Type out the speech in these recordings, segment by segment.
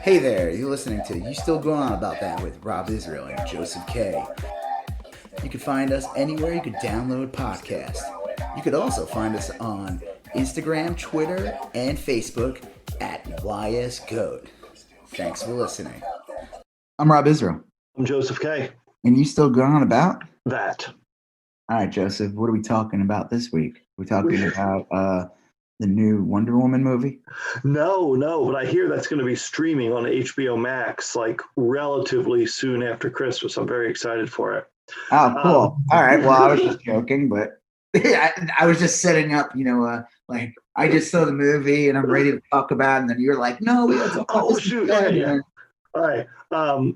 Hey there, you're listening to You Still Going On About That with Rob Israel and Joseph K. You can find us anywhere you could download podcasts. You could also find us on Instagram, Twitter, and Facebook at YSGOAT. Thanks for listening. I'm Rob Israel. I'm Joseph K. And you still going on about that? All right, Joseph, what are we talking about this week? We're talking about the new Wonder Woman movie? No, but I hear that's going to be streaming on HBO Max like relatively soon after Christmas. I'm very excited for it. Oh, cool. All right. Well, I was just joking, but I was just setting up, like I just saw the movie and I'm ready to talk about it. And then you're like, no, we got to talk about this. Shoot. Okay, yeah. All right.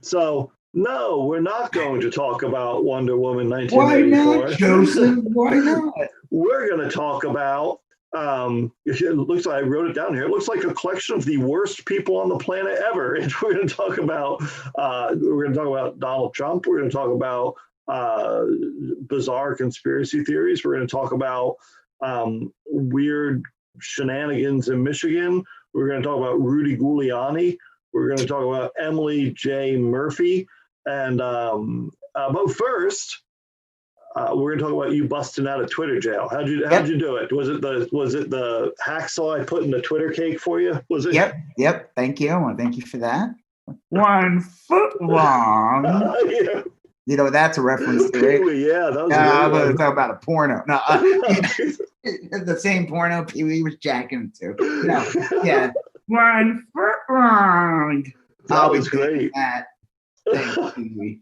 So, no, we're not going to talk about Wonder Woman 1984. Why not, Joseph? Why not? We're going to talk about, it looks like I wrote it down here. It looks like a collection of the worst people on the planet ever. And we're going to talk about, Donald Trump. We're going to talk about bizarre conspiracy theories. We're going to talk about weird shenanigans in Michigan. We're going to talk about Rudy Giuliani. We're going to talk about Emily J. Murphy. And but first, we're going to talk about you busting out of Twitter jail. How'd you do it? Was it the hacksaw I put in the Twitter cake for you? Was it? Yep. Thank you. I want to thank you for that. 1 foot long. Yeah. You know, that's a reference to it. Yeah, that was I'm going to talk about a porno. No, the same porno Pee Wee was jacking to. No, yeah. 1 foot long. That was great. That. Thanks, Pee Wee.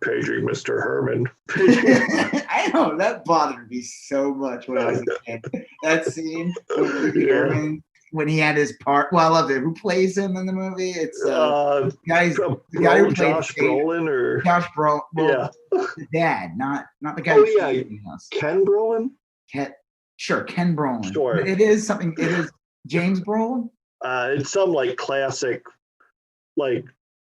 Paging Mr. Herman. I know, that bothered me so much when I was a kid. That scene with Herman, when he had his part. Well, I love it. Who plays him in the movie? It's the guy who played Josh Brolin or Josh Brolin. Well, the dad, not the guy. Ken Brolin. Ken Brolin. Sure. It is something. It is James Brolin. It's some like classic, like.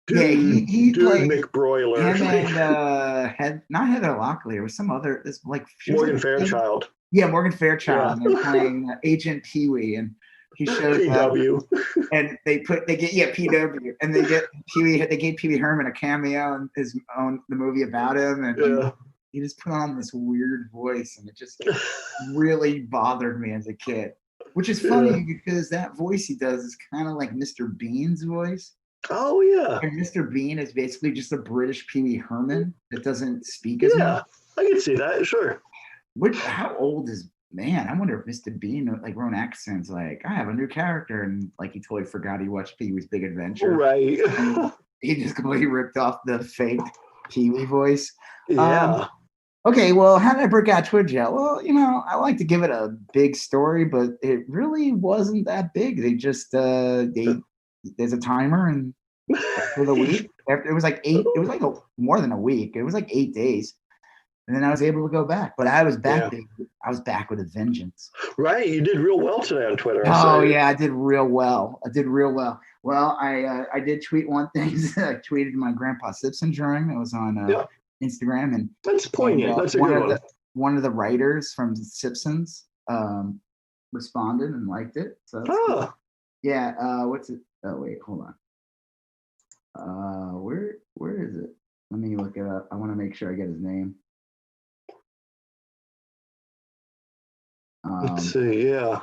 Dude, he played Mick Broiler. Him and not Heather Locklear. It was some other. This like Morgan Fairchild. Yeah, Morgan Fairchild. Yeah. And they're playing Agent Pee Wee, and he shows PW. And they get PW, and they get Pee Wee. They gave Pee Wee Herman a cameo in the movie about him, and he just put on this weird voice, and it just really bothered me as a kid. Which is funny because that voice he does is kind of like Mr. Bean's voice. Oh, yeah. And Mr. Bean is basically just a British Pee Wee Herman that doesn't speak as much. Yeah, I can see that, sure. How old is, man, I wonder if Mr. Bean, like Ron Atkinson's like, I have a new character. And like he totally forgot he watched Pee Wee's Big Adventure. Right. He just completely ripped off the fake Pee Wee voice. Yeah. Okay, well, how did I break out Twitter jail? Well, I like to give it a big story, but it really wasn't that big. They just, there's a timer, and for the week, it was like more than a week. It was like 8 days, and then I was able to go back. But I was back. Yeah. I was back with a vengeance. Right, you did real well today on Twitter. Yeah, I did real well. Well, I did tweet one thing. I tweeted my Grandpa Simpson drawing that was on Instagram, and that's poignant. That's a good one. One of the writers from Simpsons responded and liked it. So cool. Yeah. What's it? Oh wait, hold on. Where is it? Let me look it up. I want to make sure I get his name. Let's see. Yeah.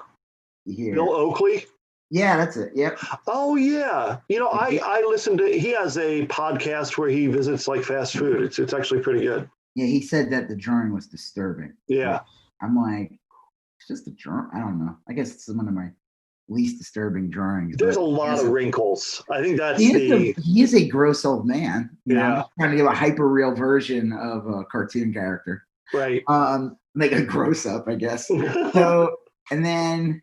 Here. Bill Oakley. Yeah, that's it. Yep. Oh yeah. I listened to. He has a podcast where he visits like fast food. It's actually pretty good. Yeah, he said that the drawing was disturbing. Yeah. I'm like, it's just a drawing. I don't know. I guess it's one of my least disturbing drawings. There's a lot of wrinkles. I think that's he is a gross old man. I'm trying to give a hyper real version of a cartoon character. Right. Like a gross up, I guess. So, and then,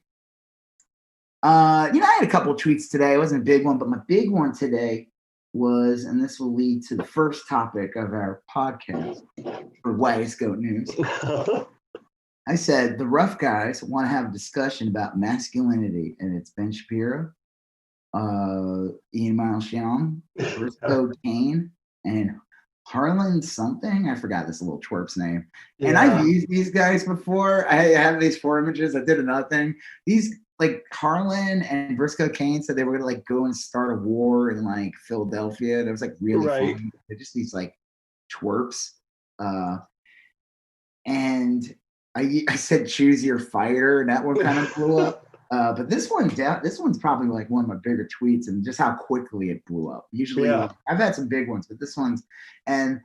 I had a couple of tweets today. It wasn't a big one, but my big one today was, and this will lead to the first topic of our podcast for YSGOAT News. I said, the rough guys want to have a discussion about masculinity, and it's Ben Shapiro, Ian Miles Young, Briscoe Kane, and Harlan something. I forgot this little twerp's name. Yeah. And I've used these guys before. I have these 4 images. I did another thing. These like Harlan and Briscoe Kane said they were gonna like go and start a war in like Philadelphia. That was like really Right. funny. They're just these like twerps. And I said choose your fighter, and that one kind of blew up. But this one's probably like one of my bigger tweets, and just how quickly it blew up. Usually, I've had some big ones, but this one's, and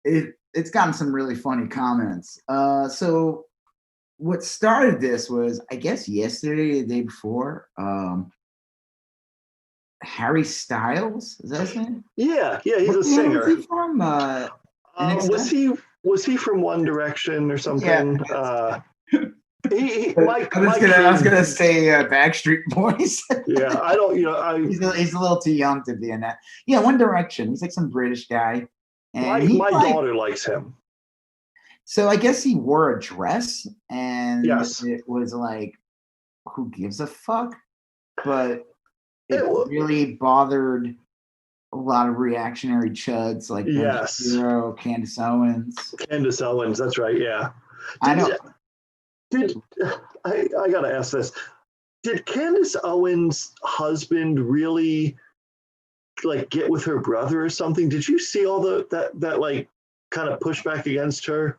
it's gotten some really funny comments. So what started this was, I guess, yesterday, the day before. Harry Styles, is that his name? Yeah, he's What a band was singer. he from? Was he from One Direction or something? Yeah. I was gonna say Backstreet Boys. Yeah, I don't. He's a little too young to be in that. Yeah, One Direction. He's like some British guy, and my daughter likes him. So I guess he wore a dress, and yes, it was like, who gives a fuck? But it really bothered a lot of reactionary chuds like Hero, Candace Owens. That's right. Yeah, I know. I gotta ask this? Did Candace Owens' husband really like get with her brother or something? Did you see all that like kind of pushback against her?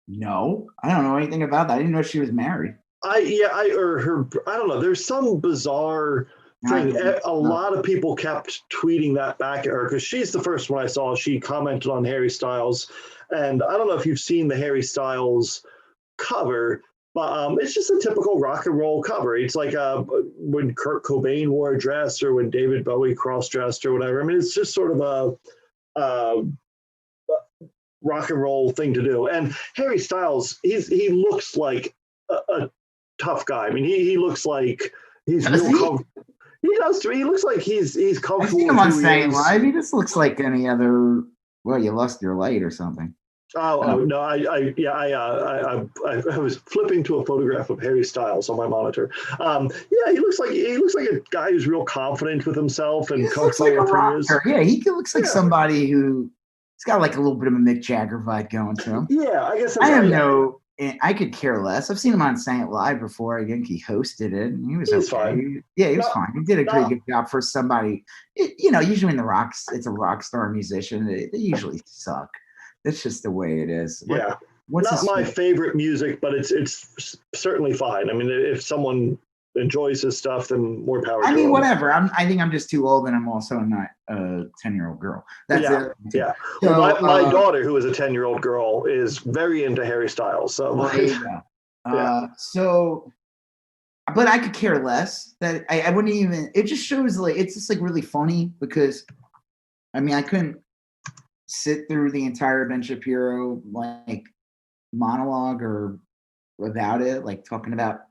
No, I don't know anything about that. I didn't know she was married. I don't know. There's some bizarre thing. A lot of people kept tweeting that back at her because she's the first one I saw. She commented on Harry Styles, and I don't know if you've seen the Harry Styles cover, but it's just a typical rock and roll cover. It's like when Kurt Cobain wore a dress or when David Bowie cross-dressed or whatever. I mean, it's just sort of a rock and roll thing to do. And Harry Styles, he looks like a tough guy. I mean, he looks like he's real comfortable. He does. He looks like he's comfortable. I've seen him on Saint Live. He just looks like any other. Well, you lost your light or something. Oh no! I was flipping to a photograph of Harry Styles on my monitor. He looks like a guy who's real confident with himself and comfortable with who he is. Yeah, he looks like somebody who's got like a little bit of a Mick Jagger vibe going to him. Yeah, I guess. I could care less. I've seen him on Saint Live before. I think he hosted it, and he was okay. Fine. He was fine. He did a pretty good job for somebody. Usually in the rocks, it's a rock star musician. They usually suck. That's just the way it is. Yeah. Not my favorite music, but it's certainly fine. I mean, if someone enjoys his stuff, then more power to them. I mean, whatever. I think I'm just too old, and I'm also not a 10-year-old girl. That's it. Yeah. So, my daughter, who is a 10-year-old girl, is very into Harry Styles. So, there you go. But I could care less. That I wouldn't even. It just shows like it's just like really funny because, I mean, I couldn't sit through the entire Ben Shapiro like monologue or without it, like talking about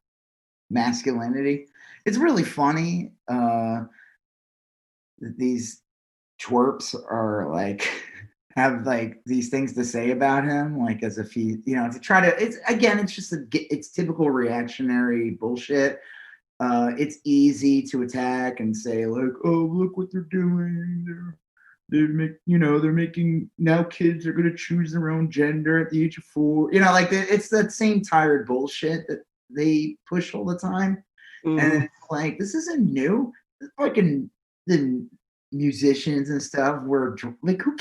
masculinity. It's really funny. These twerps are like have like these things to say about him, like as if he, to try to. It's just it's typical reactionary bullshit. It's easy to attack and say like, oh, look what they're doing. They're making now kids are going to choose their own gender at the age of 4. It's that same tired bullshit that they push all the time. And it's like, this isn't new. Fucking the musicians and stuff were like, who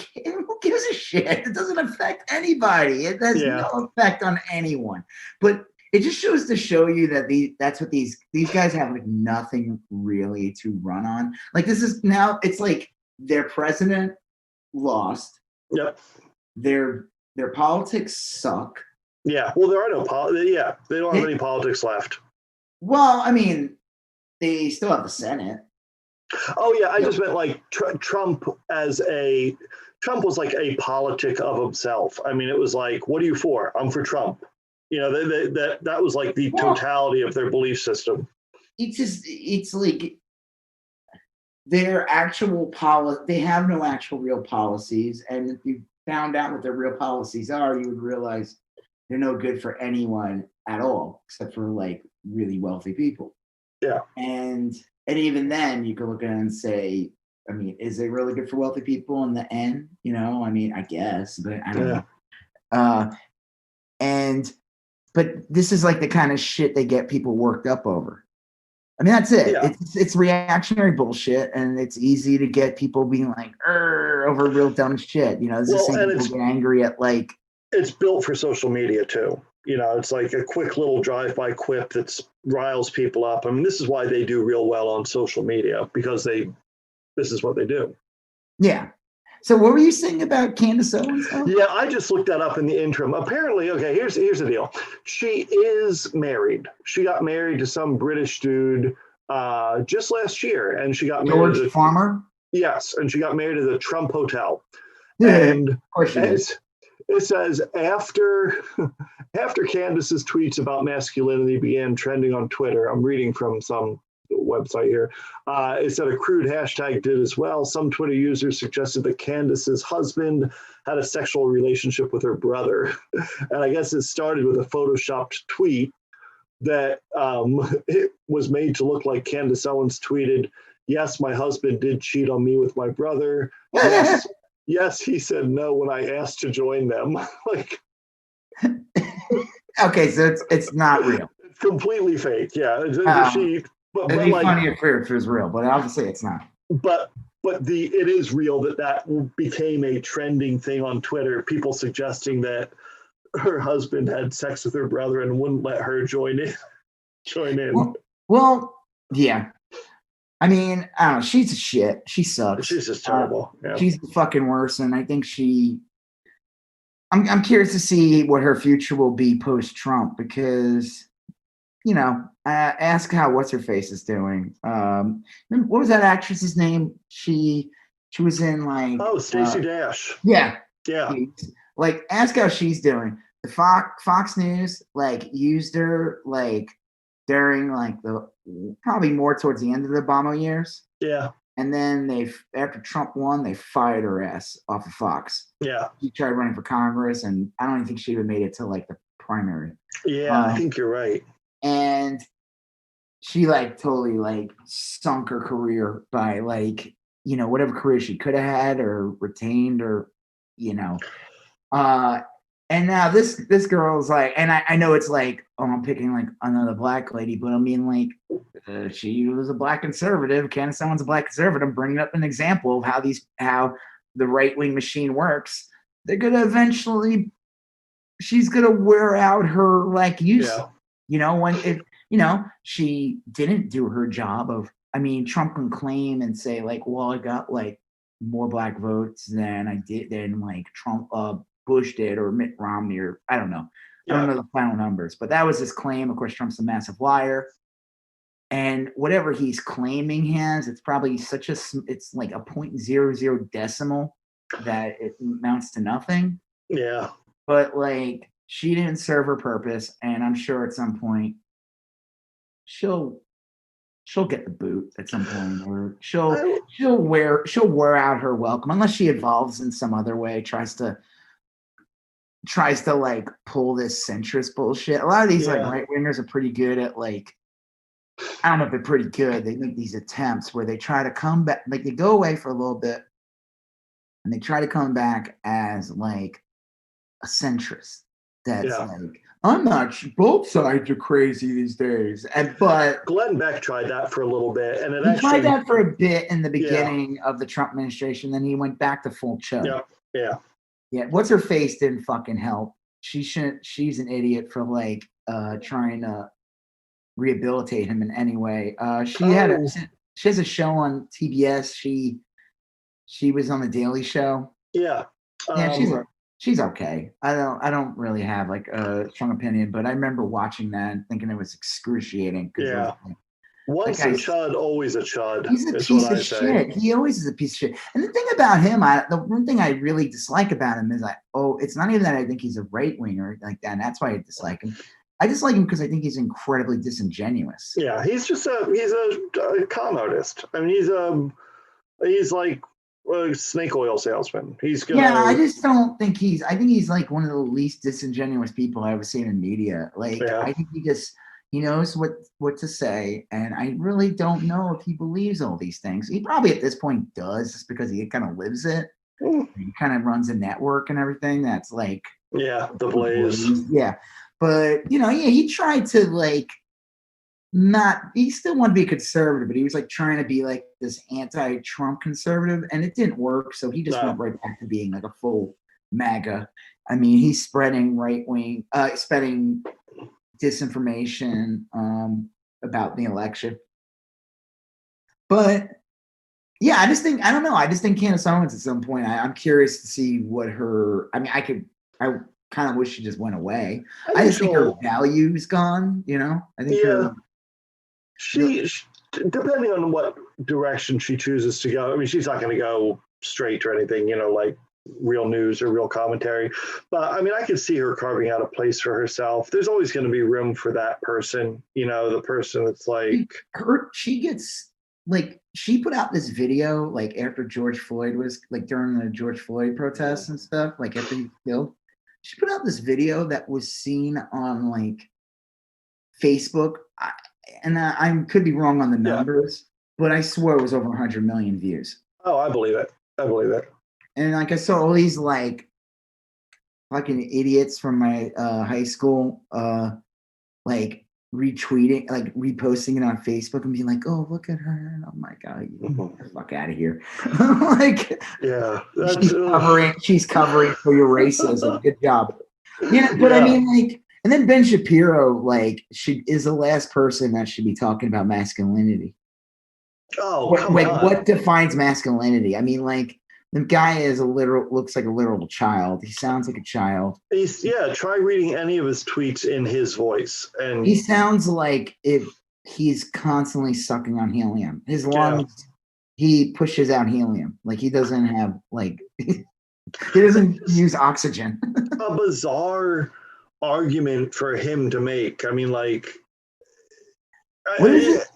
gives a shit? It doesn't affect anybody. It has no effect on anyone. But it just shows to show you that that's what these guys have like nothing really to run on. Like this is now, it's like their president lost. Yep. Their politics suck. Yeah. Well, there are no they don't have any politics left. Well, I mean, they still have the Senate. Oh yeah, I just meant like Trump was like a politic of himself. I mean, it was like, what are you for? I'm for Trump. That was like the totality of their belief system. It's like their actual policy. They have no actual real policies, and if you found out what their real policies are, you would realize they're no good for anyone at all, except for like really wealthy people. Yeah. And even then, you could look at it and say, I mean, is it really good for wealthy people in the end? I mean, I guess, but I don't know. But this is like the kind of shit they get people worked up over. I mean, that's it. Yeah. It's reactionary bullshit, and it's easy to get people being like, over real dumb shit. You know, it's the Well, same and people get angry at like. it's built for social media too. You know, it's like a quick little drive-by quip that riles people up. I mean, this is why they do real well on social media, because this is what they do. Yeah. So what were you saying about Candace Owens? Yeah, I just looked that up in the interim. Apparently, okay, here's the deal. She is married. She got married to some British dude just last year, and she got married. George Farmer. Yes, and she got married at the Trump Hotel. Yeah, And of course she did. it says after Candace's tweets about masculinity began trending on Twitter. I'm reading from some website here. It said a crude hashtag did as well. Some Twitter users suggested that Candace's husband had a sexual relationship with her brother. And I guess it started with a photoshopped tweet that it was made to look like Candace Owens tweeted, "Yes, my husband did cheat on me with my brother. Yes, yes, he said no when I asked to join them." Like, okay, so it's not real. It's completely fake. Yeah, It'd but be like, funny if it was real, but obviously it's not. But it is real that became a trending thing on Twitter. People suggesting that her husband had sex with her brother and wouldn't let her join in. Well, yeah. I mean, I don't know. She's a shit. She sucks. She's just terrible. Yeah. She's the fucking worst, and I think I'm curious to see what her future will be post Trump, because, you know, ask how what's her face is doing. What was that actress's name? She was in like Stacey Dash. Yeah. Yeah. Like, ask how she's doing. The Fox News like used her like during like the probably more towards the end of the Obama years. Yeah. And then after Trump won, they fired her ass off of Fox. Yeah. She tried running for Congress, and I don't even think she even made it to like the primary. Yeah, I think you're right. And she like totally like sunk her career by like, you know, whatever career she could have had or retained, or, you know. And now this girl's like, and I know it's like, oh, I'm picking like another black lady, but I mean, like, she was a black conservative. Candace Owens, a black conservative. I'm bringing up an example of how the right wing machine works. They're gonna eventually, she's gonna wear out her like use. Yeah. You know, when if you know she didn't do her job of. I mean, Trump can claim and say like, well, I got like more black votes than I did than like Trump. Bush did, or Mitt Romney, or I don't know. Yeah. I don't know the final numbers, but that was his claim. Of course, Trump's a massive liar, and whatever he's claiming it's probably it's like a 0.00 decimal that it amounts to nothing. Yeah. But like, she didn't serve her purpose, and I'm sure at some point she'll get the boot at some point, or she'll wear out her welcome, unless she evolves in some other way, tries to like pull this centrist bullshit. A lot of these like right wingers are pretty good at like, I don't know if they're pretty good. They make these attempts where they try to come back, like they go away for a little bit and they try to come back as like a centrist. That's like, I'm not. Both sides are crazy these days. But Glenn Beck tried that for a little bit, and he tried that for a bit in the beginning of the Trump administration. Then he went back to full chug. Yeah, what's her face didn't fucking help. She shouldn't. She's an idiot for like trying to rehabilitate him in any way. She has a show on TBS. She was on the Daily Show. Yeah. She's okay. I don't really have like a strong opinion, but I remember watching that and thinking it was excruciating. Yeah. Once a chud, always a chud. He's a piece of shit. He always is a piece of shit. And the thing about him, the one thing I really dislike about him is it's not even that I think he's a right winger like that. And that's why I dislike him. I dislike him because I think he's incredibly disingenuous. Yeah, he's a con artist. I mean, he's like a snake oil salesman. I just don't think I think he's like one of the least disingenuous people I've ever seen in media. Like, I think he knows what to say, and I really don't know if he believes all these things. He probably at this point does, just because he kind of lives it. He kind of runs a network and everything that's like the Blaze. Yeah. But he tried to like he still wanted to be conservative, but he was like trying to be like this anti-Trump conservative, and it didn't work. So he just went right back to being like a full MAGA. I mean, he's spreading spreading disinformation about the election. But yeah, I don't know. I just think Candace Owens at some point, I'm curious to see what I kind of wish she just went away. I just think her value's gone, I think she depending on what direction she chooses to go. I mean, she's not going to go straight or anything, like real news or real commentary. But I mean, I could see her carving out a place for herself. There's always going to be room for that person, the person that's like she gets like she put out this video like after George Floyd was like during the George Floyd protests and stuff, like after he was killed. She put out this video that was seen on like Facebook, and I could be wrong on the numbers, but I swear it was over 100 million views. Oh, I believe it. And like I saw all these like fucking idiots from my high school like retweeting, like reposting it on Facebook and being like, "Oh, look at her!" And I'm like, "Oh, you get the fuck out of here!" Like, she's covering for your racism. Good job. But I mean, like, and then Ben Shapiro, like, is the last person that should be talking about masculinity. Oh, what defines masculinity? I mean, like, the guy looks like a literal child. He sounds like a child. Try reading any of his tweets in his voice, and he sounds like if he's constantly sucking on helium. His lungs, he pushes out helium. Like he doesn't have he doesn't use oxygen. A bizarre argument for him to make. I mean, like, what is it?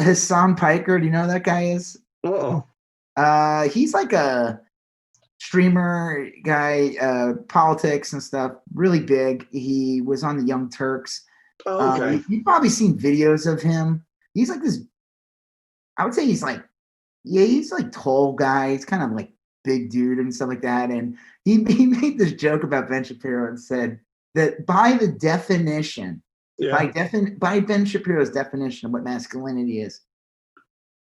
Hassan Piker. Do you know who that guy is? He's like a streamer guy, politics and stuff, really big. He was on the Young Turks. Okay. You've probably seen videos of him. He's like this, I would say he's like tall guy. He's kind of like big dude and stuff like that. And he made this joke about Ben Shapiro and said that by the definition, by Ben Shapiro's definition of what masculinity is,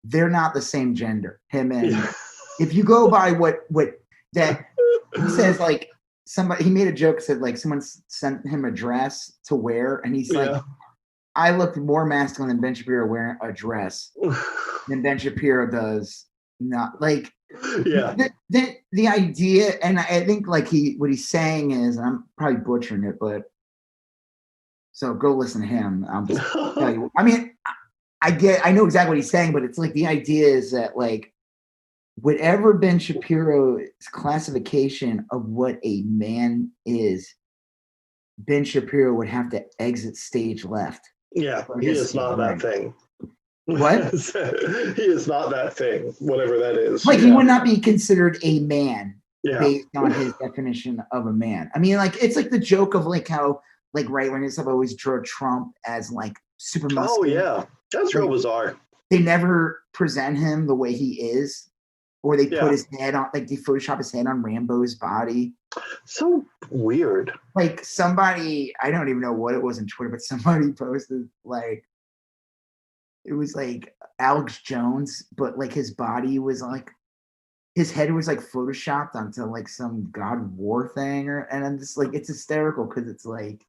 they're not the same gender. Him and if you go by what that he says, like he made a joke, said like someone sent him a dress to wear, and he's like, I looked more masculine than Ben Shapiro wearing a dress than Ben Shapiro does. Not like the idea, and I think like what he's saying is, and I'm probably butchering it, but so go listen to him. I'll just tell you. I mean, I know exactly what he's saying, but it's like the idea is that like whatever Ben Shapiro's classification of what a man is, Ben Shapiro would have to exit stage left. Yeah, he is not that thing. What? He is not that thing, whatever that is. Like he would not be considered a man based on his definition of a man. I mean, like it's like the joke of like how like right when it's always draw Trump as like super muscular. Oh yeah, that's real bizarre. They never present him the way he is, or they put his head on, like they Photoshop his head on Rambo's body. So weird. Like somebody, I don't even know what it was on Twitter, but somebody posted like it was like Alex Jones, but like his body was like his head was like photoshopped onto like some God of War thing, and I'm just like it's hysterical because it's like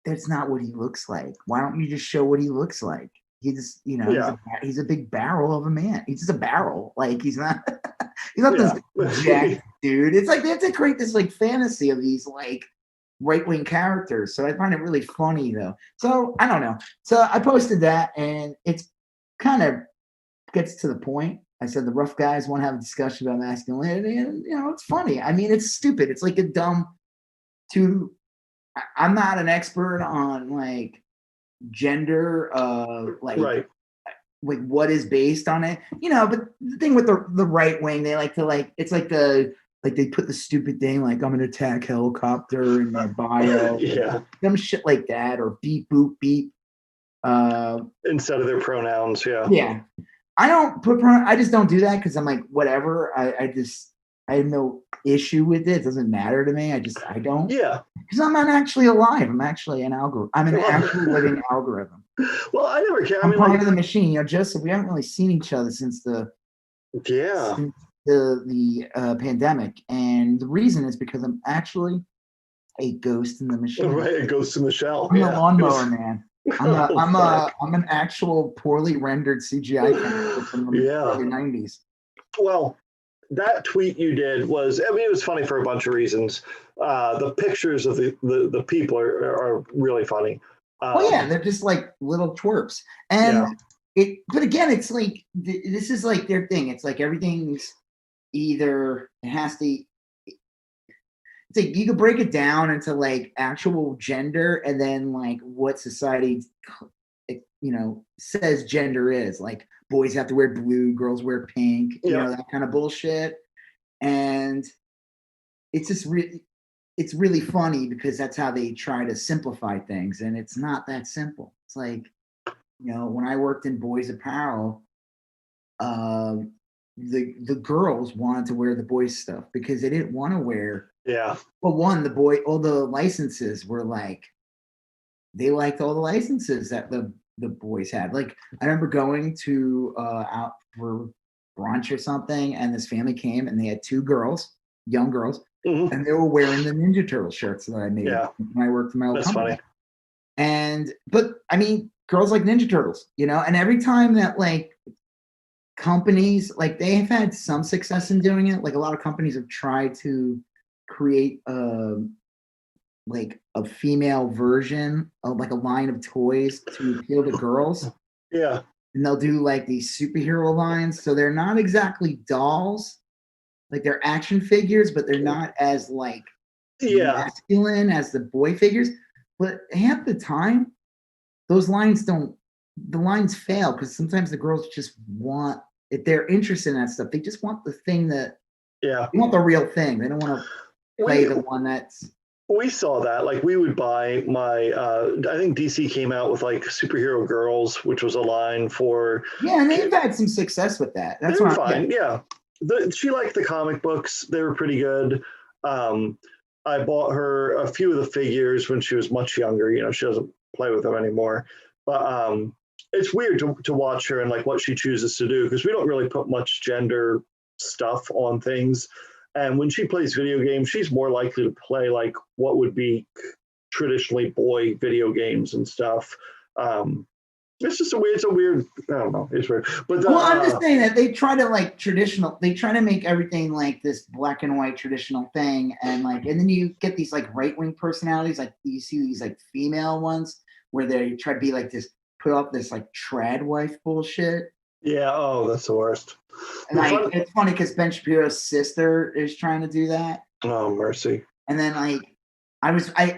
that's not what he looks like. Why don't you just show what he looks like? He just, he's a big barrel of a man. He's just a barrel. Like he's not this jacked dude. It's like they have to create this like fantasy of these like right-wing characters. So I find it really funny though. So I don't know. So I posted that and it's kind of gets to the point. I said the rough guys want to have a discussion about masculinity, and it's funny. I mean, it's stupid. It's like a dumb I'm not an expert on like gender, like what is based on it, but the thing with the right wing, they like to like it's like they put the stupid thing like I'm an attack helicopter in their bio, some shit like that, or beep boop beep instead of their pronouns. I don't put I just don't do that because I'm like whatever. I have no issue with it. It doesn't matter to me. I don't. Yeah. Because I'm not actually alive. I'm actually an algorithm. I'm an actually living algorithm. Well, I never care. I I'm mean, part like, of the machine. Joseph, we haven't really seen each other since yeah, the pandemic, and the reason is because I'm actually a ghost in the machine. right. It goes to Michelle. I'm the Yeah. lawnmower man. Oh, fuck. I'm an actual poorly rendered CGI character from the Yeah. early '90s. Well, that tweet you did was, I mean, it was funny for a bunch of reasons. The pictures of the people are really funny. Well, yeah, they're just like little twerps, and Yeah. but again, it's like this is like their thing. It's like everything's either it has to. It's like you could break it down into like actual gender, and then like what society, says gender is. Like boys have to wear blue, girls wear pink, Yep. that kind of bullshit. And it's just it's really funny because that's how they try to simplify things, and it's not that simple. It's like, when I worked in boys apparel, uh, the girls wanted to wear the boys stuff because they didn't want to wear. Yeah. Well, all the licenses were like, they liked all the licenses that the boys had. Like I remember going to out for brunch or something, and this family came and they had two girls, young girls, Mhm. and they were wearing the Ninja Turtle shirts that I made Yeah. when I worked for my old That's company. funny. But I mean, girls like Ninja Turtles, and every time that like companies, like they've had some success in doing it. Like a lot of companies have tried to create like a female version of like a line of toys to appeal to girls. Yeah. And they'll do like these superhero lines. So they're not exactly dolls, like they're action figures, but they're not as like Yeah. masculine as the boy figures. But half the time, those lines don't, the lines fail because sometimes the girls just want, if they're interested in that stuff, they just want the thing that, Yeah. they want the real thing. They don't want to play the one that's. We saw that. Like we would buy my, I think DC came out with like Superhero Girls, which was a line for. Yeah, and they've had some success with that. That's they were what fine. Yeah. She liked the comic books. They were pretty good. I bought her a few of the figures when she was much younger. She doesn't play with them anymore. But it's weird to watch her and like what she chooses to do because we don't really put much gender stuff on things. And when she plays video games, she's more likely to play like what would be traditionally boy video games and stuff. It's just it's a weird, I don't know, it's weird. But well, I'm just saying that they try to like they try to make everything like this black and white traditional thing, and then you get these like right wing personalities, like you see these like female ones where they try to be like this, put off this like trad wife bullshit. Yeah, oh, that's the worst. And like it's funny because Ben Shapiro's sister is trying to do that. Oh, mercy. And then like I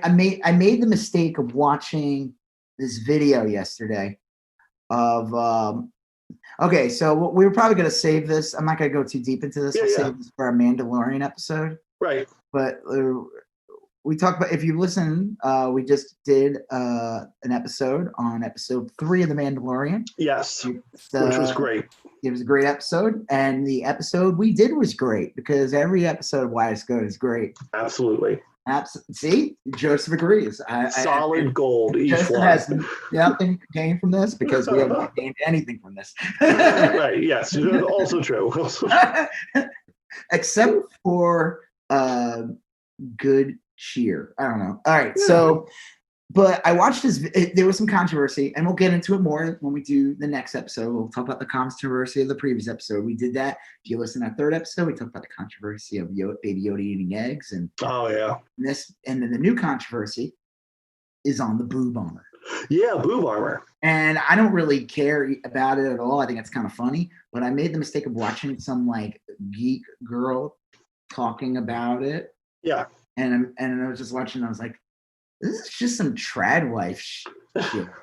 made the mistake of watching this video yesterday of okay, so we were probably going to save this. I'm not going to go too deep into this. We'll save this for our Mandalorian episode. Right. But we talked about, if you listen, we just did an episode on episode 3 of The Mandalorian. Yes, which was great. It was a great episode, and the episode we did was great because every episode of YSGOAT is great. Absolutely. See, Joseph agrees. Solid gold. Each Joseph one has nothing gained from this because we haven't gained anything from this. Right. Yes. Also true. Except for good cheer. I don't know. All right. So, but I watched this. There was some controversy, and we'll get into it more when we do the next episode. We'll talk about the controversy of the previous episode. We did that. If you listen to that third episode, we talked about the controversy of Baby Yoda eating eggs, and oh yeah, and then the new controversy is on the boob armor. Yeah, boob armor. And I don't really care about it at all. I think it's kind of funny, but I made the mistake of watching some like geek girl talking about it. Yeah, and I was just watching. And I was like, this is just some trad wife shit.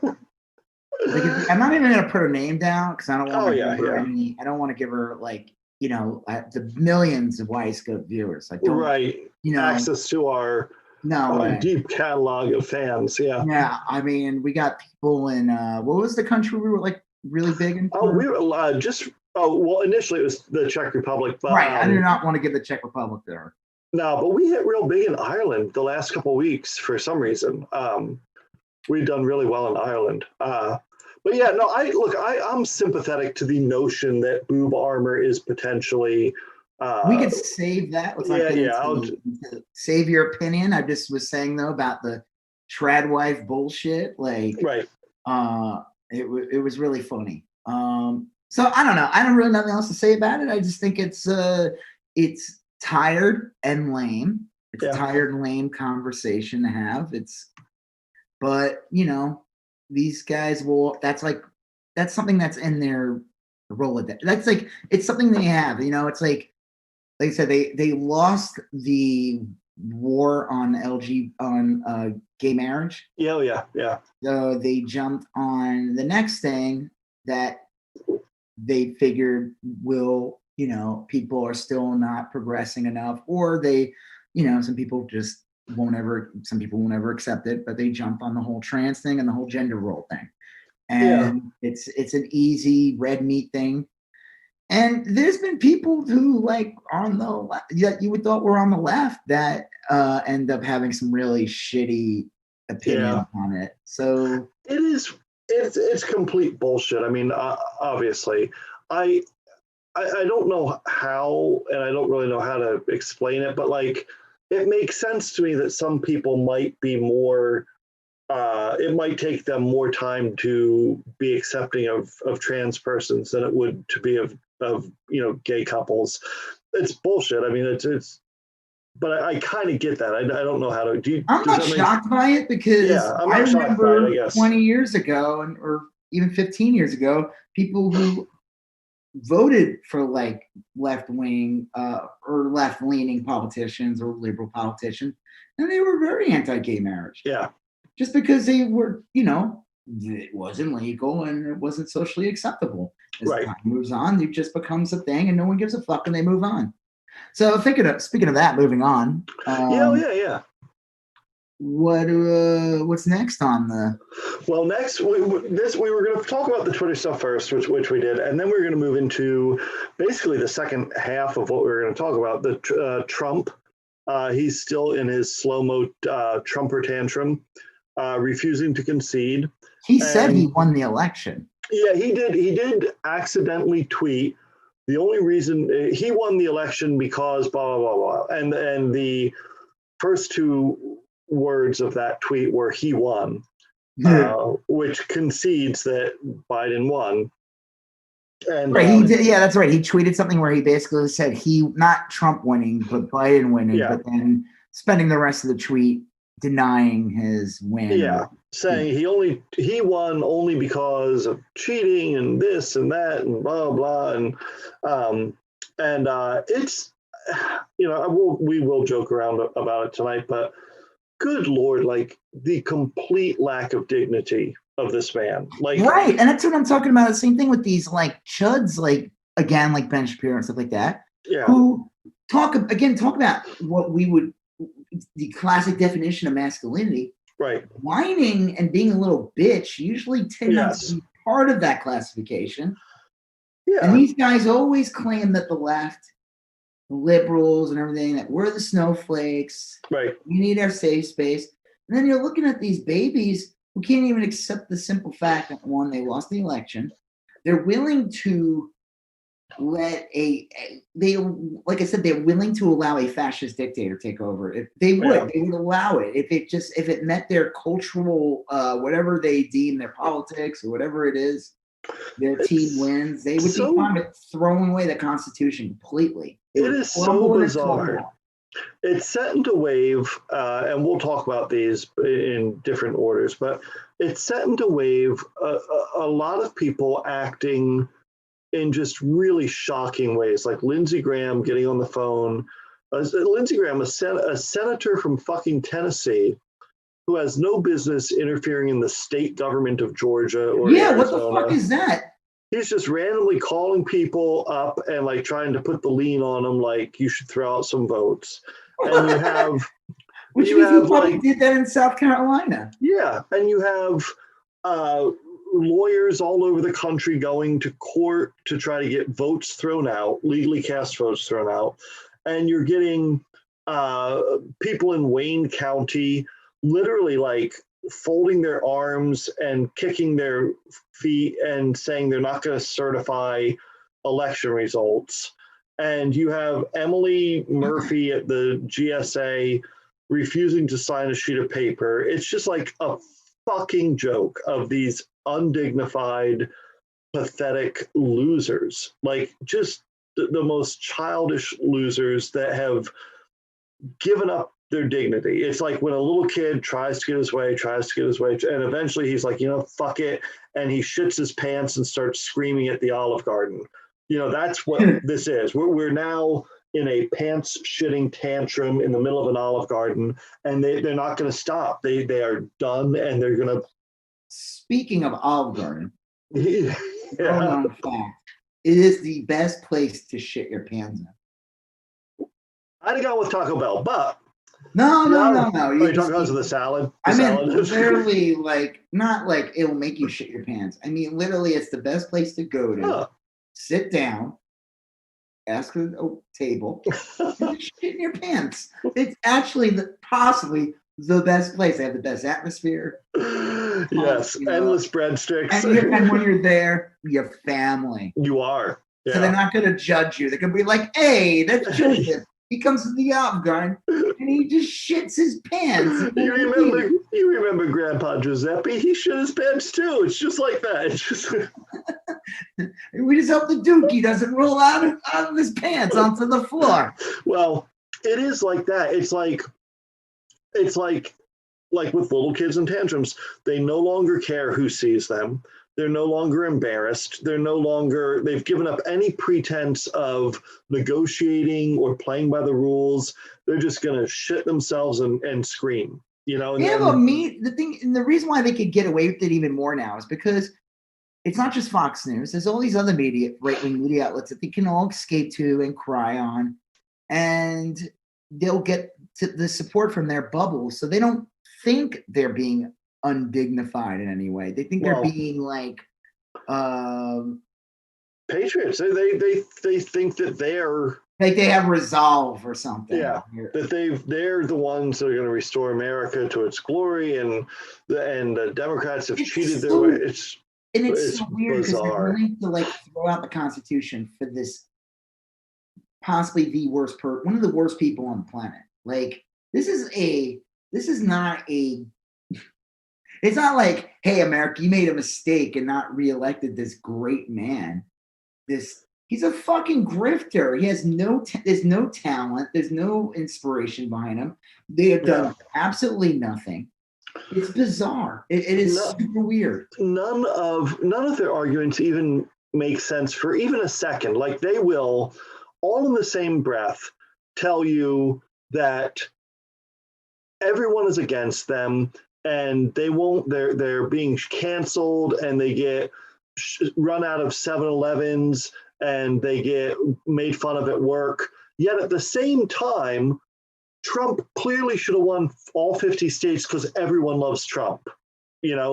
Like, I'm not even gonna put her name down because I don't want to give her any. I don't want to give her like the millions of YSGOAT viewers. I don't, right. Access to our deep catalog of fans. Yeah. Yeah. I mean, we got people in what was the country we were like really big in? Oh, we were well, initially it was the Czech Republic, but right. I do not want to give the Czech Republic there. No, but we hit real big in Ireland the last couple of weeks for some reason. We've done really well in Ireland. But yeah, no, I'm sympathetic to the notion that boob armor is potentially. We could save that. Let's not get into save your opinion. I just was saying though about the trad wife bullshit. Like, right. It was really funny. So I don't know. I don't really nothing else to say about it. I just think it's tired and lame. It's a tired and lame conversation to have. But you know, these guys will. That's something that's in their Rolodex. That's like it's something they have. You know, it's like I said, they lost the war on gay marriage. Yeah. So they jumped on the next thing that they figured will, you know, people are still not progressing enough, or they, you know, some people won't ever accept it, but they jump on the whole trans thing and the whole gender role thing. And it's an easy red meat thing. And there's been people who like on the left, that you would thought were on the left that end up having some really shitty opinions on it. So it's complete bullshit. I mean, obviously, I don't know how, and I don't really know how to explain it, but like it makes sense to me that some people might be more. It might take them more time to be accepting of trans persons than it would to be of you know, gay couples. It's bullshit. I mean, it's but I kind of get that. I don't know how to. I'm not shocked by it because I remember 20 years ago, or even 15 years ago, people who voted for like left-wing or left-leaning politicians or liberal politicians, and they were very anti-gay marriage. Yeah. Just because they were, you know, it wasn't legal and it wasn't socially acceptable. As time moves on, it just becomes a thing and no one gives a fuck and they move on. So speaking of that, moving on. Yeah. What's next on the? Well, next we were going to talk about the Twitter stuff first, which we did, and then we were going to move into basically the second half of what we were going to talk about. The Trump, he's still in his slow-mo Trumper tantrum, refusing to concede. He said he won the election. Yeah, he did. He did accidentally tweet. The only reason he won the election because blah blah blah blah, and the first two words of that tweet were "he won," which concedes that Biden won. And he did. Yeah, that's right. He tweeted something where he basically said not Trump winning, but Biden winning. But then spending the rest of the tweet denying his win. Yeah, saying he won only because of cheating and this and that and blah blah and it's, you know, we will joke around about it tonight, but good Lord, like the complete lack of dignity of this man. Like, right, and that's what I'm talking about. The same thing with these like chuds, like again, like Ben Shapiro and stuff like that. Yeah. Who talk about what we would. The classic definition of masculinity, right? Whining and being a little bitch usually tend to be part of that classification. Yeah. And these guys always claim that the left, the liberals and everything, that we're the snowflakes. Right. We need our safe space. And then you're looking at these babies who can't even accept the simple fact that, one, they lost the election. They're willing to like I said, they're willing to allow a fascist dictator take over. If they would, they would allow it. If it met their cultural, whatever they deem their politics or whatever it is, their team wins, they would be fine with throwing away the Constitution completely. It is so bizarre. It's set into wave, and we'll talk about these in different orders, but it's set into wave a lot of people acting in just really shocking ways, like Lindsey Graham getting on the phone. Lindsey Graham, a senator from fucking Tennessee, who has no business interfering in the state government of Georgia or Arizona. What the fuck is that? He's just randomly calling people up and like trying to put the lean on them, like you should throw out some votes. And you have, which you means he probably did that in South Carolina. Yeah, and you have lawyers all over the country going to court to try to get votes thrown out, legally cast votes thrown out. And you're getting people in Wayne County literally like folding their arms and kicking their feet and saying they're not going to certify election results. And you have Emily Murphy at the GSA refusing to sign a sheet of paper. It's just like a fucking joke of these undignified, pathetic losers. Like, just the most childish losers that have given up their dignity. It's like when a little kid tries to get his way, and eventually he's like, fuck it. And he shits his pants and starts screaming at the Olive Garden. That's what this is. We're now in a pants shitting tantrum in the middle of an Olive Garden, and they're not going to stop. They are done, and they're going to. Speaking of Olive Garden, yeah. known fact, it is the best place to shit your pants in. I'd have gone with Taco Bell, but no. You're talking about the salad? I mean, literally, like, not like it'll make you shit your pants. I mean, literally, it's the best place to go to. Sit down, ask for a table, and shit in your pants. It's actually possibly the best place. They have the best atmosphere. Yes, endless breadsticks. And when you're there, your family. You are. Yeah. So they're not going to judge you. They're going to be like, hey, that's Joseph. He comes to the Olive Garden and he just shits his pants. You remember Grandpa Giuseppe? He shit his pants too. It's just like that. It's just. We just hope the dookie doesn't roll out of his pants onto the floor. Well, it is like that. It's like with little kids in tantrums. They no longer care who sees them. They're no longer embarrassed. They've given up any pretense of negotiating or playing by the rules. They're just going to shit themselves and scream, the reason why they could get away with it even more now is because it's not just Fox News. There's all these other right-wing media outlets that they can all escape to and cry on, and they'll get the support from their bubble. So they don't think they're being undignified in any way. They think they're being like patriots. They think that they're like they have resolve or something. Yeah, that they're the ones that are going to restore America to its glory, and the Democrats have cheated their way. It's so weird because they're willing to like throw out the Constitution for this possibly one of the worst people on the planet. Like this is not a. It's not like, hey, America, you made a mistake and not reelected this great man. He's a fucking grifter. He has there's no talent. There's no inspiration behind him. They have done absolutely nothing. It's bizarre. It is super weird. None of their arguments even make sense for even a second. Like they will, all in the same breath, tell you that everyone is against them. And they're being canceled, and they get run out of 7-Elevens, and they get made fun of at work. Yet at the same time, Trump clearly should have won all 50 states because everyone loves Trump. He had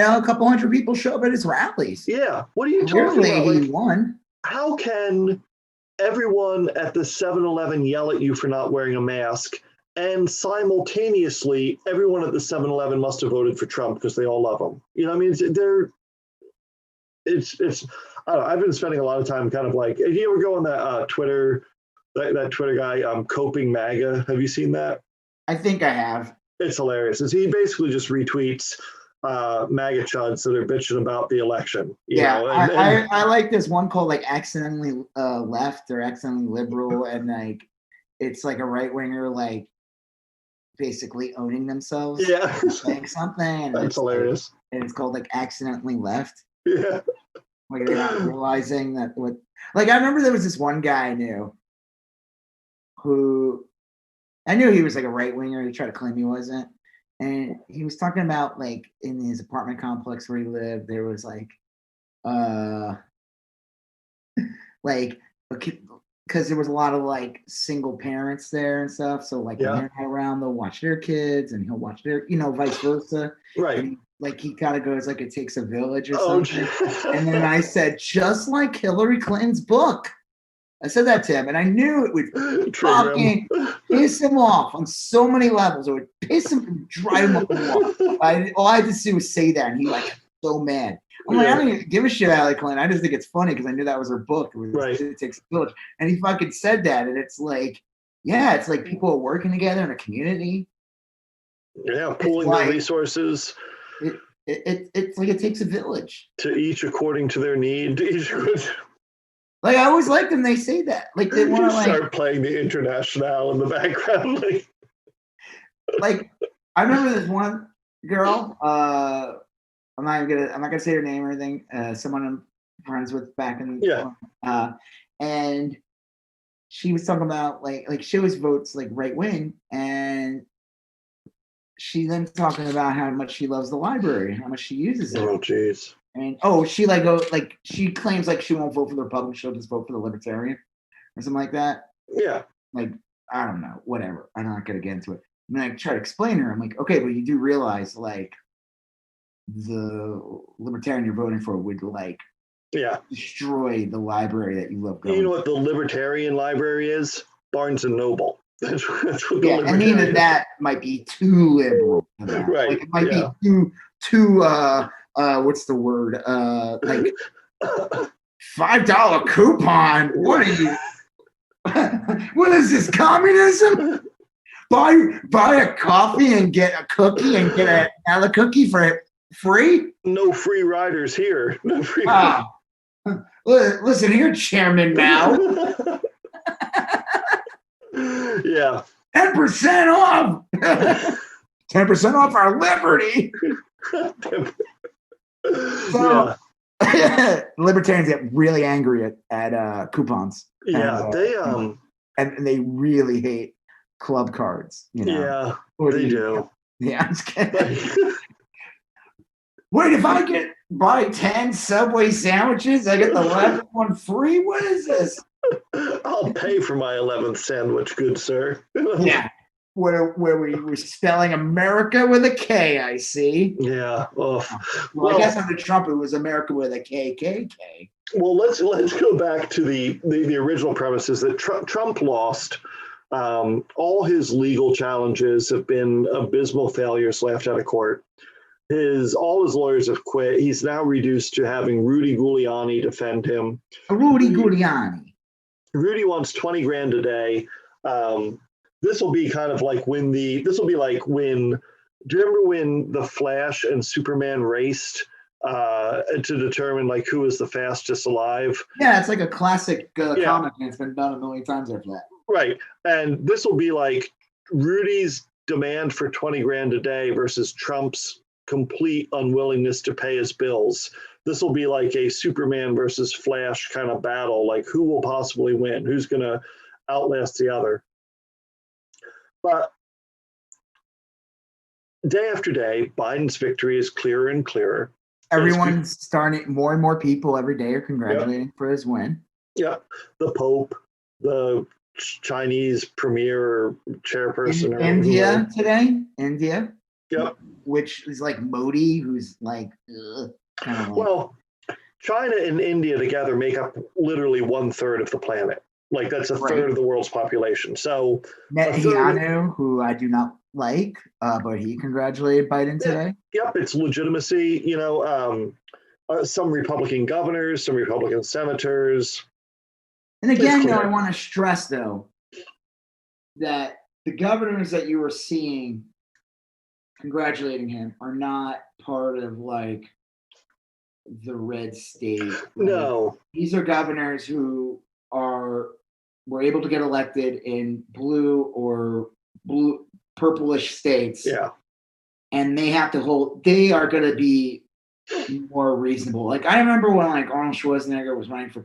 a couple hundred people show up at his rallies. Yeah. What are you talking about? He won. How can everyone at the 7-Eleven yell at you for not wearing a mask? And simultaneously, everyone at the 7-Eleven must have voted for Trump because they all love him. I mean, it's. I don't know, I've been spending a lot of time kind of like. If you ever go on that Twitter, that Twitter guy, Coping MAGA, have you seen that? I think I have. It's hilarious. He basically just retweets MAGA chuds that are bitching about the election. I like this one called like accidentally left or accidentally liberal, and like it's like a right winger like. Basically owning themselves, saying something, and that's hilarious. And it's called like accidentally left. Yeah, like they're not realizing that what. Like I remember there was this one guy I knew, who I knew he was like a right winger. He tried to claim he wasn't, and he was talking about like in his apartment complex where he lived, there was like because there was a lot of like single parents there and stuff. So like when they're not around, they'll watch their kids and he'll watch their, vice versa. Right. And, like he kind of goes like it takes a village or something. And then I said, just like Hillary Clinton's book. I said that to him, and I knew it would Trigger fucking piss him off on so many levels. It would piss him, drive him up the wall. All I had to do was say that, and he like so mad. I'm like, I don't even give a shit, Allie Clinton. I just think it's funny because I knew that was her book. It was Right. It Takes a Village, and he fucking said that, and it's like, yeah, it's like people are working together in a community. Yeah, pooling their resources. It's like it takes a village. To each according to their need. Like I always like them. They say that. Like they want to start playing the Internationale in the background. Like I remember this one girl. I'm not gonna say her name or anything. Someone I'm friends with back in and she was talking about like she always votes like right wing, and she then talking about how much she loves the library, how much she uses it. Oh, jeez. And she she claims like she won't vote for the Republican, she'll just vote for the Libertarian or something like that. Yeah. Like I don't know, whatever. I'm not gonna get into it. I mean, I try to explain to her. I'm like, okay, but you do realize like the Libertarian you're voting for would like destroy the library that you love going. You know what the Libertarian library is? Barnes and Noble. That's what and even that might be too liberal for that. Right. Like it might be too what's the word? Like $5 coupon. What are you? What is this, communism? Buy a coffee and get a cookie and get another cookie for free? No free riders here. No free. Listen here, Chairman Mao. Yeah. 10% off. 10% off our liberty. So Libertarians get really angry at coupons. Yeah, and they really hate club cards. You know? Yeah, they do. Yeah, I'm just kidding. Wait, if I buy 10 Subway sandwiches, I get the 11th one free? What is this? I'll pay for my 11th sandwich, good sir. Yeah. Where we were spelling America with a K, I see. Yeah. Well, I guess under Trump it was America with a KKK. Well, let's go back to the original premises that Trump lost. All his legal challenges have been abysmal failures left out of court. All his lawyers have quit. He's now reduced to having Rudy Giuliani defend him. Rudy Giuliani. Rudy wants 20 grand a day. This will be kind of like when do you remember when the Flash and Superman raced to determine like who was the fastest alive? Yeah, it's like a classic comic, and it's been done a million times after that. Right. And this will be like Rudy's demand for 20 grand a day versus Trump's complete unwillingness to pay his bills. This will be like a Superman versus Flash kind of battle. Like who will possibly win? Who's going to outlast the other? But day after day, Biden's victory is clearer and clearer. Everyone's starting, more and more people every day are congratulating for his win. Yeah. The Pope, the Chinese premier chairperson. India today. India. Yep. Which is like Modi, who's like, kind of like. Well, China and India together make up literally 1/3 of the planet. Like that's a third of the world's population. So Netanyahu, who I do not like, but he congratulated Biden today. Yep, it's legitimacy. You know, some Republican governors, some Republican senators. And again, I want to stress though that the governors that you were seeing congratulating him are not part of like the red state. No, these are governors who were able to get elected in purplish states. Yeah. And they have to they are going to be more reasonable. Like I remember when like Arnold Schwarzenegger was running for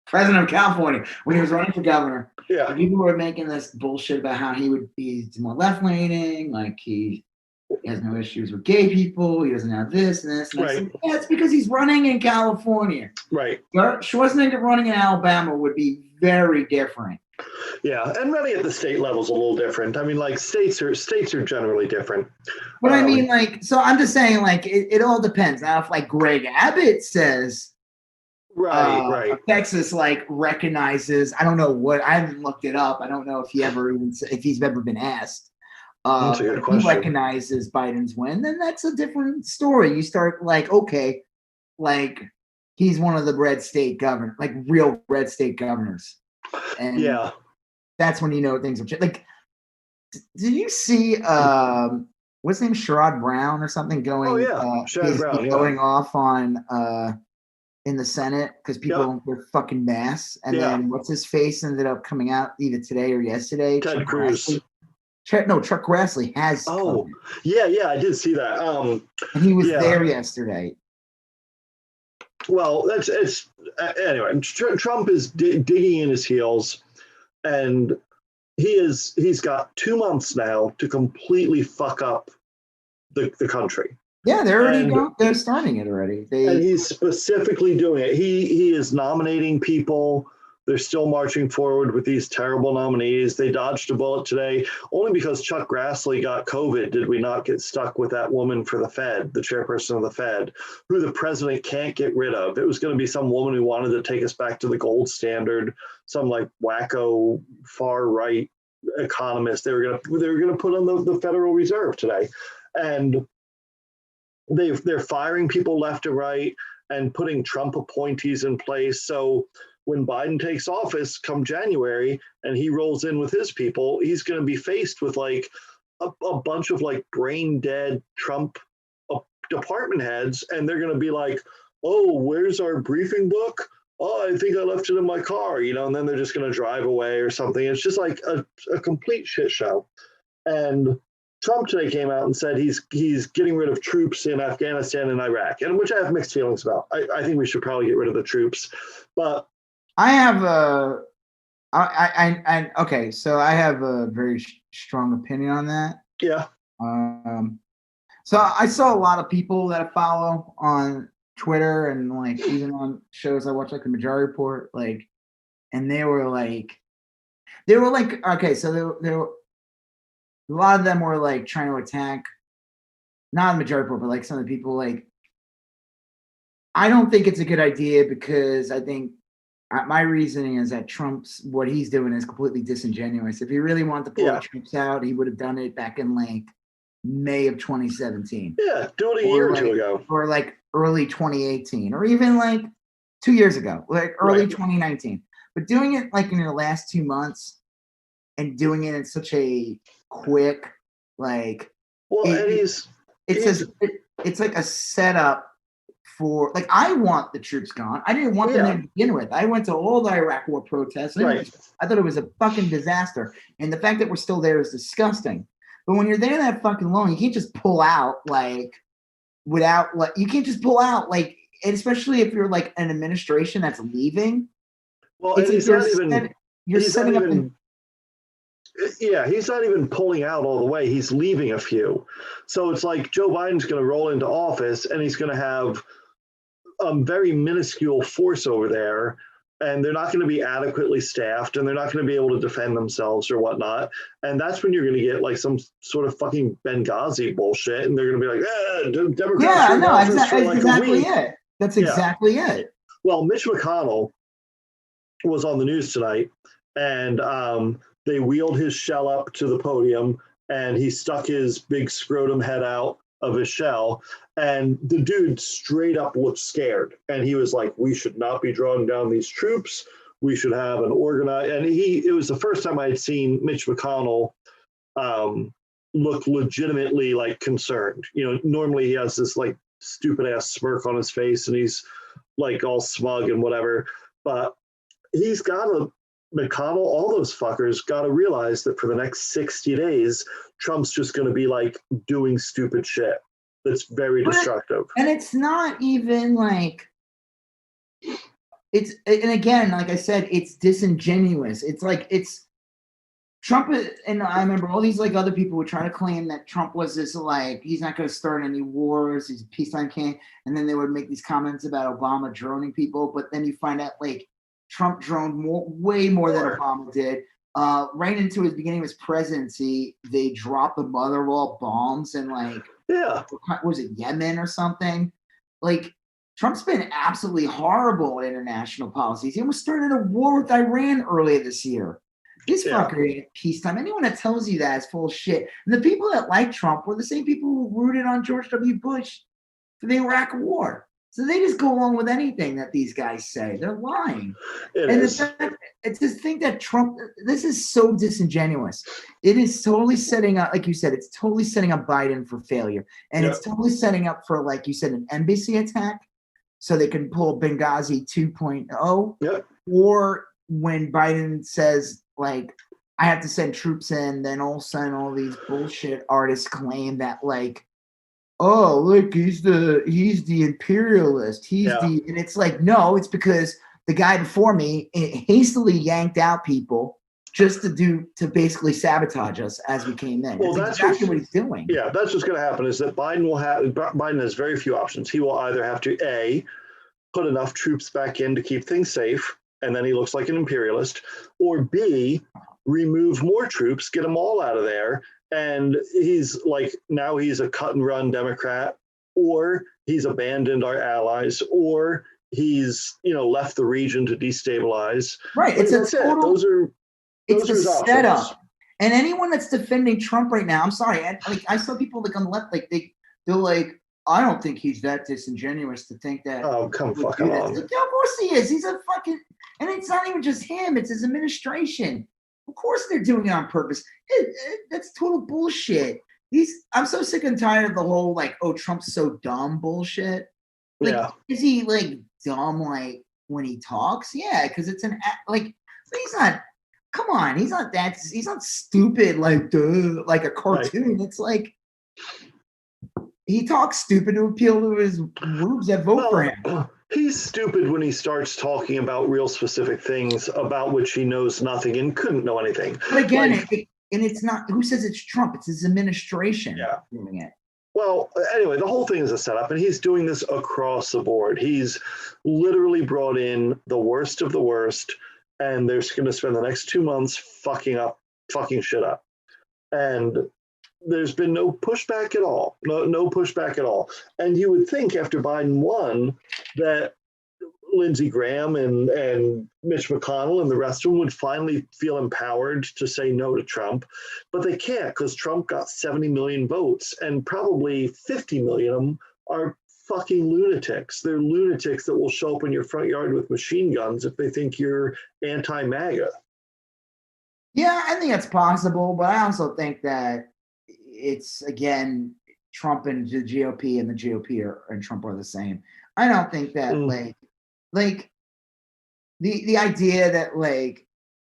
president of California, when he was running for governor. Yeah. People were making this bullshit about how he would be more left-leaning, like he has no issues with gay people, he doesn't have this and this. And right. Said, yeah, it's because he's running in California. Right. Schwarzenegger running in Alabama would be very different. Yeah, and running at the state level is a little different. I mean, like states are generally different. But I mean, like, so I'm just saying, like, it all depends. Now, if like Greg Abbott says, Right. Texas like recognizes. I don't know what. I haven't looked it up. I don't know if he's ever been asked. That's a good If question. he recognizes Biden's win, then that's a different story. You start like, okay, like he's one of the red state governors, like real red state governors, and that's when you know things have changed. Like, did you see what's his name, Sherrod Brown or something going? Sherrod Brown, going off on in the Senate because people don't wear fucking masks, and then what's his face ended up coming out either today or yesterday. Ted Cruz. Chuck Grassley has. Oh, COVID. Yeah, I did see that. And he was there yesterday. Well, anyway. Trump is digging in his heels, and he's got 2 months now to completely fuck up the country. Yeah, they're starting it already. And he's specifically doing it. He is nominating people. They're still marching forward with these terrible nominees. They dodged a bullet today. Only because Chuck Grassley got COVID did we not get stuck with that woman for the Fed, the chairperson of the Fed, who the president can't get rid of. It was going to be some woman who wanted to take us back to the gold standard, some like wacko far right economist. They were going to put on the Federal Reserve today, and they're firing people left and right and putting Trump appointees in place. So when Biden takes office come January and he rolls in with his people, he's going to be faced with like a bunch of like brain dead Trump department heads. And they're going to be like, oh, where's our briefing book? Oh, I think I left it in my car, and then they're just going to drive away or something. It's just like a complete shit show. And Trump today came out and said he's getting rid of troops in Afghanistan and Iraq, and which I have mixed feelings about. I think we should probably get rid of the troops, but I have okay, so I have a very strong opinion on that. Yeah. So I saw a lot of people that I follow on Twitter and like even on shows I watch, like the Majority Report, like, and they were like, okay, so they were. A lot of them were like trying to attack, not the Majority Report, but like some of the people. Like, I don't think it's a good idea because I think my reasoning is that what he's doing is completely disingenuous. If he really wanted to pull the troops out, he would have done it back in like May of 2017. Yeah, do it a year or two ago. Or like early 2018, or even like 2 years ago, like early 2019. But doing it like in the last 2 months and doing it in such a quick, like, it's like a setup for, like, I want the troops gone. I didn't want them there to begin with. I went to all the Iraq war protests. I thought it was a fucking disaster. And the fact that we're still there is disgusting. But when you're there that fucking long, you can't just pull out, like, you can't just pull out, like, and especially if you're like an administration that's leaving. Well, and he's not even pulling out all the way. He's leaving a few. So it's like Joe Biden's going to roll into office and he's going to have a very minuscule force over there, and they're not going to be adequately staffed, and they're not going to be able to defend themselves or whatnot. And that's when you're going to get like some sort of fucking Benghazi bullshit, and they're going to be like, Democrats. Yeah, no, exactly it. That's exactly it. Well, Mitch McConnell was on the news tonight, and they wheeled his shell up to the podium, and he stuck his big scrotum head out of his shell, and the dude straight up looked scared. And he was like, we should not be drawing down these troops. We should have an organized. And it was the first time I had seen Mitch McConnell look legitimately like concerned. Normally he has this like stupid ass smirk on his face, and he's like all smug and whatever. But he's got to, McConnell, all those fuckers got to realize that for the next 60 days, Trump's just going to be like doing stupid shit that's very destructive. And it's not even like, and again, like I said, it's disingenuous. It's like, it's Trump, and I remember all these like other people would try to claim that Trump was this like, he's not going to start any wars, he's a peacetime king, and then they would make these comments about Obama droning people, but then you find out like Trump droned way more than Obama did. Right into his beginning of his presidency, they dropped the mother of all bombs in like, was it Yemen or something? Like, Trump's been absolutely horrible at international policies. He almost started a war with Iran earlier this year. This fucker ain't peacetime. Anyone that tells you that is full of shit. And the people that like Trump were the same people who rooted on George W. Bush for the Iraq War. So they just go along with anything that these guys say. They're lying. It's to think that Trump, this is so disingenuous. It is totally setting up, like you said, it's totally setting up Biden for failure. And it's totally setting up for, like you said, an embassy attack so they can pull Benghazi 2.0. Yep. Or when Biden says, like, I have to send troops in, then all of a sudden all these bullshit artists claim that, like, oh, look, he's the imperialist. And it's like, no, it's because the guy before me hastily yanked out people just to basically sabotage us as we came in. Well, that's exactly what he's doing. Yeah, that's what's going to happen is that Biden has very few options. He will either have to A, put enough troops back in to keep things safe, and then he looks like an imperialist, or B, remove more troops, get them all out of there, and he's like, now he's a cut and run Democrat, or he's abandoned our allies, or he's, left the region to destabilize. Right. It's a total, it's a setup. And anyone that's defending Trump right now, I'm sorry, I saw people like on the left, like they're like, I don't think he's that disingenuous to think that. Oh, come fucking on. Like, yeah, of course he is. He's a fucking, and it's not even just him, it's his administration. Of course they're doing it on purpose. That's total bullshit. I'm so sick and tired of the whole, like, oh, Trump's so dumb bullshit. Like, is he, like, dumb, like, when he talks? Yeah, because it's he's not, come on, he's not stupid, like a cartoon. Right. It's like, he talks stupid to appeal to his groups that vote for him. He's stupid when he starts talking about real specific things about which he knows nothing and couldn't know anything. But again, and it's not, who says it's Trump? It's his administration doing it. Well, anyway, the whole thing is a setup, and he's doing this across the board. He's literally brought in the worst of the worst, and they're going to spend the next 2 months fucking shit up. And there's been no pushback at all. No pushback at all. And you would think after Biden won that Lindsey Graham and Mitch McConnell and the rest of them would finally feel empowered to say no to Trump. But they can't, because Trump got 70 million votes, and probably 50 million of them are fucking lunatics. They're lunatics that will show up in your front yard with machine guns if they think you're anti-MAGA. Yeah, I think that's possible, but I also think that it's, again, Trump and the GOP and the GOP and Trump are the same. I don't think that like the idea that like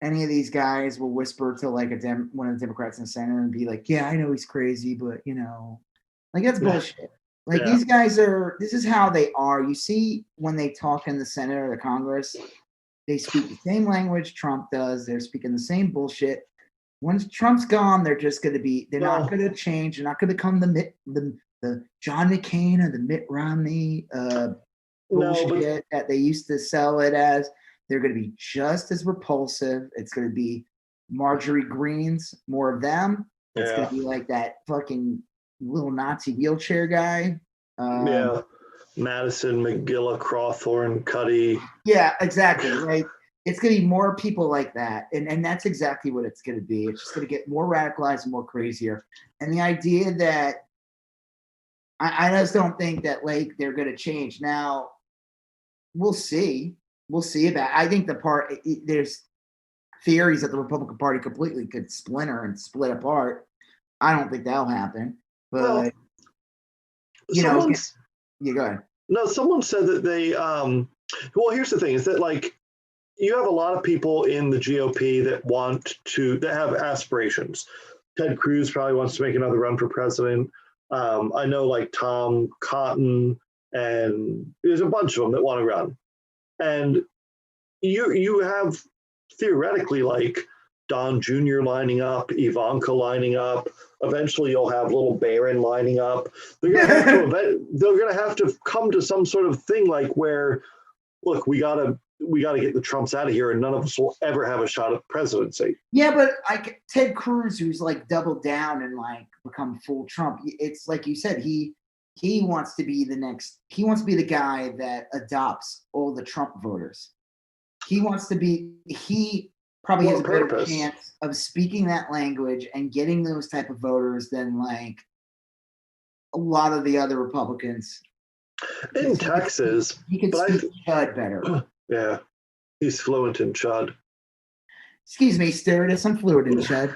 any of these guys will whisper to like one of the Democrats in the Senate and be like, yeah, I know he's crazy, but like that's bullshit. Like these guys this is how they are. You see, when they talk in the Senate or the Congress, they speak the same language Trump does. They're speaking the same bullshit. Once Trump's gone, they're just going to be, they're not going to change. They're not going to become the John McCain or the Mitt Romney bullshit that they used to sell it as. They're going to be just as repulsive. It's going to be Marjorie Greens, more of them. It's going to be like that fucking little Nazi wheelchair guy. Madison, McGilla, Crawthorn, Cuddy. Yeah, exactly. Right. It's going to be more people like that. And that's exactly what it's going to be. It's just going to get more radicalized and more crazier. And the idea that I just don't think that like they're going to change. Now, we'll see. We'll see about it. I think there's theories that the Republican Party completely could splinter and split apart. I don't think that'll happen. But, go ahead. No, someone said that they, well, here's the thing is that like, you have a lot of people in the GOP that have aspirations. Ted Cruz probably wants to make another run for president. I know like Tom Cotton, and there's a bunch of them that want to run. And you have theoretically like Don Jr. lining up, Ivanka lining up. Eventually you'll have little Barron lining up. They're gonna have to come to some sort of thing like where, look, we gotta get the Trumps out of here, and none of us will ever have a shot at the presidency. Yeah, but like Ted Cruz, who's like doubled down and like become full Trump. It's like you said, he he wants to be the guy that adopts all the Trump voters. He probably has a better chance of speaking that language and getting those type of voters than like a lot of the other Republicans. In Texas, he could speak Chud better. Yeah, he's fluent in Chud. Excuse me, Stewardess, I'm fluent in Chud.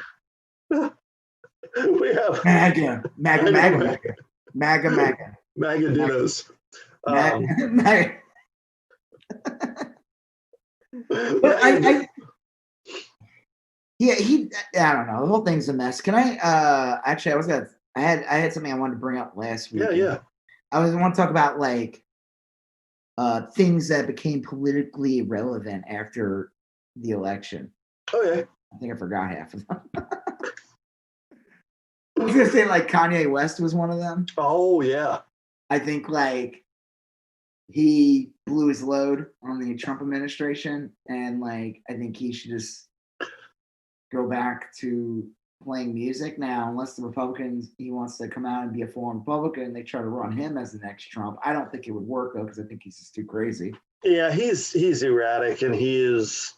We have MAGA dinos. I don't know. The whole thing's a mess. Can I actually I had something I wanted to bring up last week. Yeah. I want to talk about like things that became politically irrelevant after the election. Okay. I think I forgot half of them. I was gonna say like Kanye West was one of them. Oh yeah. I think like he blew his load on the Trump administration, and like I think he should just go back to playing music now, unless the Republicans, he wants to come out and be a full Republican, they try to run him as the next Trump. I don't think it would work though, because I think he's just too crazy. Yeah, he's erratic, and he's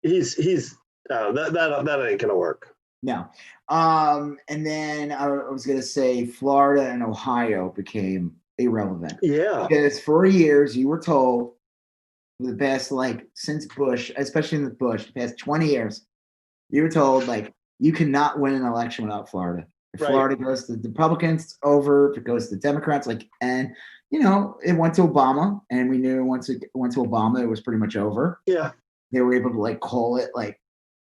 that ain't gonna work. No. And then I was gonna say Florida and Ohio became irrelevant. Yeah. Because for years you were told for the past like since Bush, especially in the past 20 years, you were told like you cannot win an election without Florida. If Florida goes to the Republicans, it's over. If it goes to the Democrats, and it went to Obama, and we knew once it went to Obama, it was pretty much over. Yeah. They were able to like call it like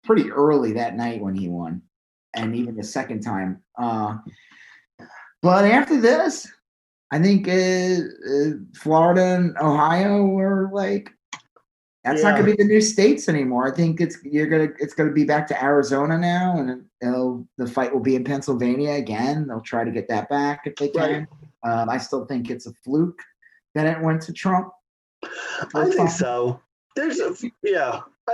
pretty early that night when he won, and even the second time. But after this, I think Florida and Ohio were like, that's not going to be the new states anymore. I think it's going to be back to Arizona now, and the fight will be in Pennsylvania again. They'll try to get that back if they can. Right. I still think it's a fluke that it went to Trump. I think so. I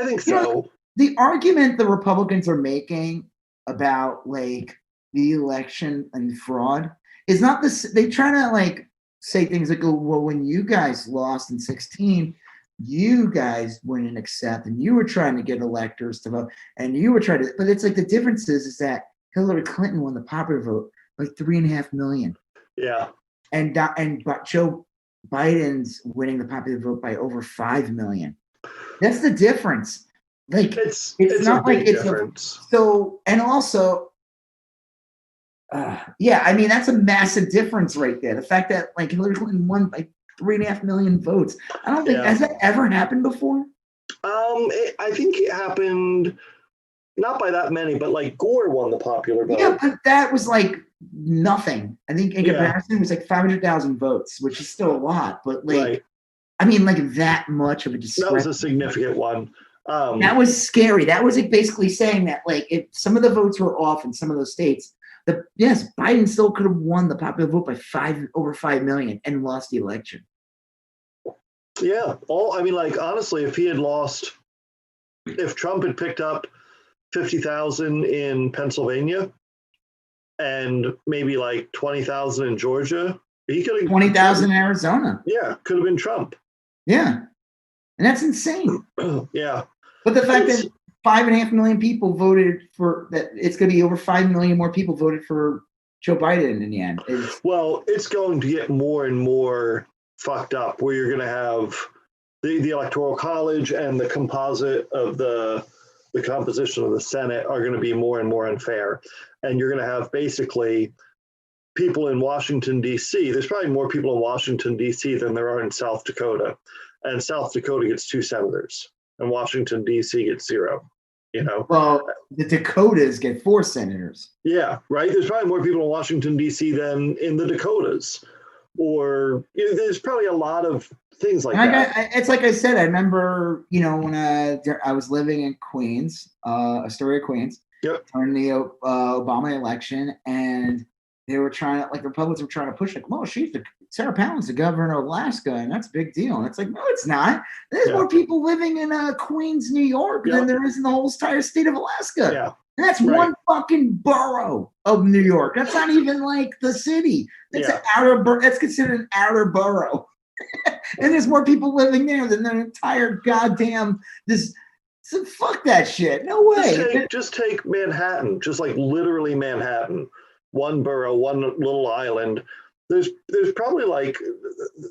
think so. The argument the Republicans are making about like the election and fraud is not this. They try to like say things like, "Oh, well, when you guys lost in 2016, you guys wouldn't accept, and you were trying to get electors to vote, and you were trying to." But it's like the difference is that Hillary Clinton won the popular vote by 3.5 million. Yeah. And Joe Biden's winning the popular vote by over 5 million. That's the difference. Like it's not like it's difference. And also, I mean that's a massive difference right there. The fact that like Hillary Clinton won by 3.5 million votes. I don't think has that ever happened before. I think it happened not by that many, but like Gore won the popular vote. Yeah, but that was like nothing. I think in comparison, it was like 500,000 votes, which is still a lot. But like, I mean, like that much of a discrepancy. That was a significant one. That was scary. That was like basically saying that like if some of the votes were off in some of those states, Biden still could have won the popular vote by over 5 million and lost the election. Yeah. Honestly, if Trump had picked up 50,000 in Pennsylvania and maybe like 20,000 in Georgia, he could have 20,000 in Arizona. Yeah, could have been Trump. Yeah. And that's insane. Yeah. But the fact that 5.5 million people voted for that, it's going to be over 5 million more people voted for Joe Biden in the end. Well, it's going to get more and more fucked up where you're going to have the Electoral College and the composite of the composition of the Senate are going to be more and more unfair. And you're going to have basically people in Washington, D.C. There's probably more people in Washington, D.C. than there are in South Dakota. And South Dakota gets 2 senators and Washington, D.C. gets 0. Well, the Dakotas get 4 senators. Yeah, right. There's probably more people in Washington, D.C. than in the Dakotas. Or there's probably a lot of things like that. It's like I said, I remember, when I was living in Queens, Astoria, Queens, during the Obama election, and they were trying to, like, the Republicans were trying to push, like, well, she's Sarah Palin's the governor of Alaska, and that's a big deal. And it's like, no, it's not. There's Yeah. more people living in Queens, New York than there is in the whole entire state of Alaska. Yeah. And that's one fucking borough of New York. That's not even like the city. That's an outer that's considered an outer borough. And there's more people living there than the entire goddamn this. So fuck that shit. No way. Just take Manhattan, just like literally Manhattan, one borough, one little island. There's probably like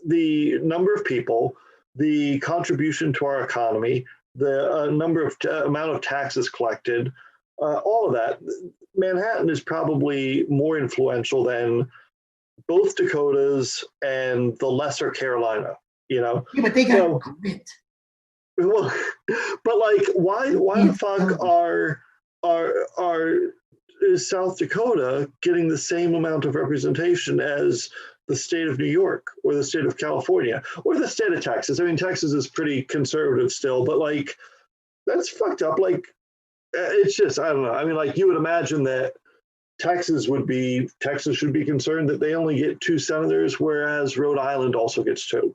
the number of people, the contribution to our economy, the amount of taxes collected, all of that. Manhattan is probably more influential than both Dakotas and the Lesser Carolina. Yeah, but they got grit. Well, but like, why the fuck is South Dakota getting the same amount of representation as the state of New York or the state of California or the state of Texas? I mean, Texas is pretty conservative still, but like, that's fucked up. Like, it's just, I don't know. I mean, like, you would imagine that Texas should be concerned that they only get 2 senators, whereas Rhode Island also gets 2.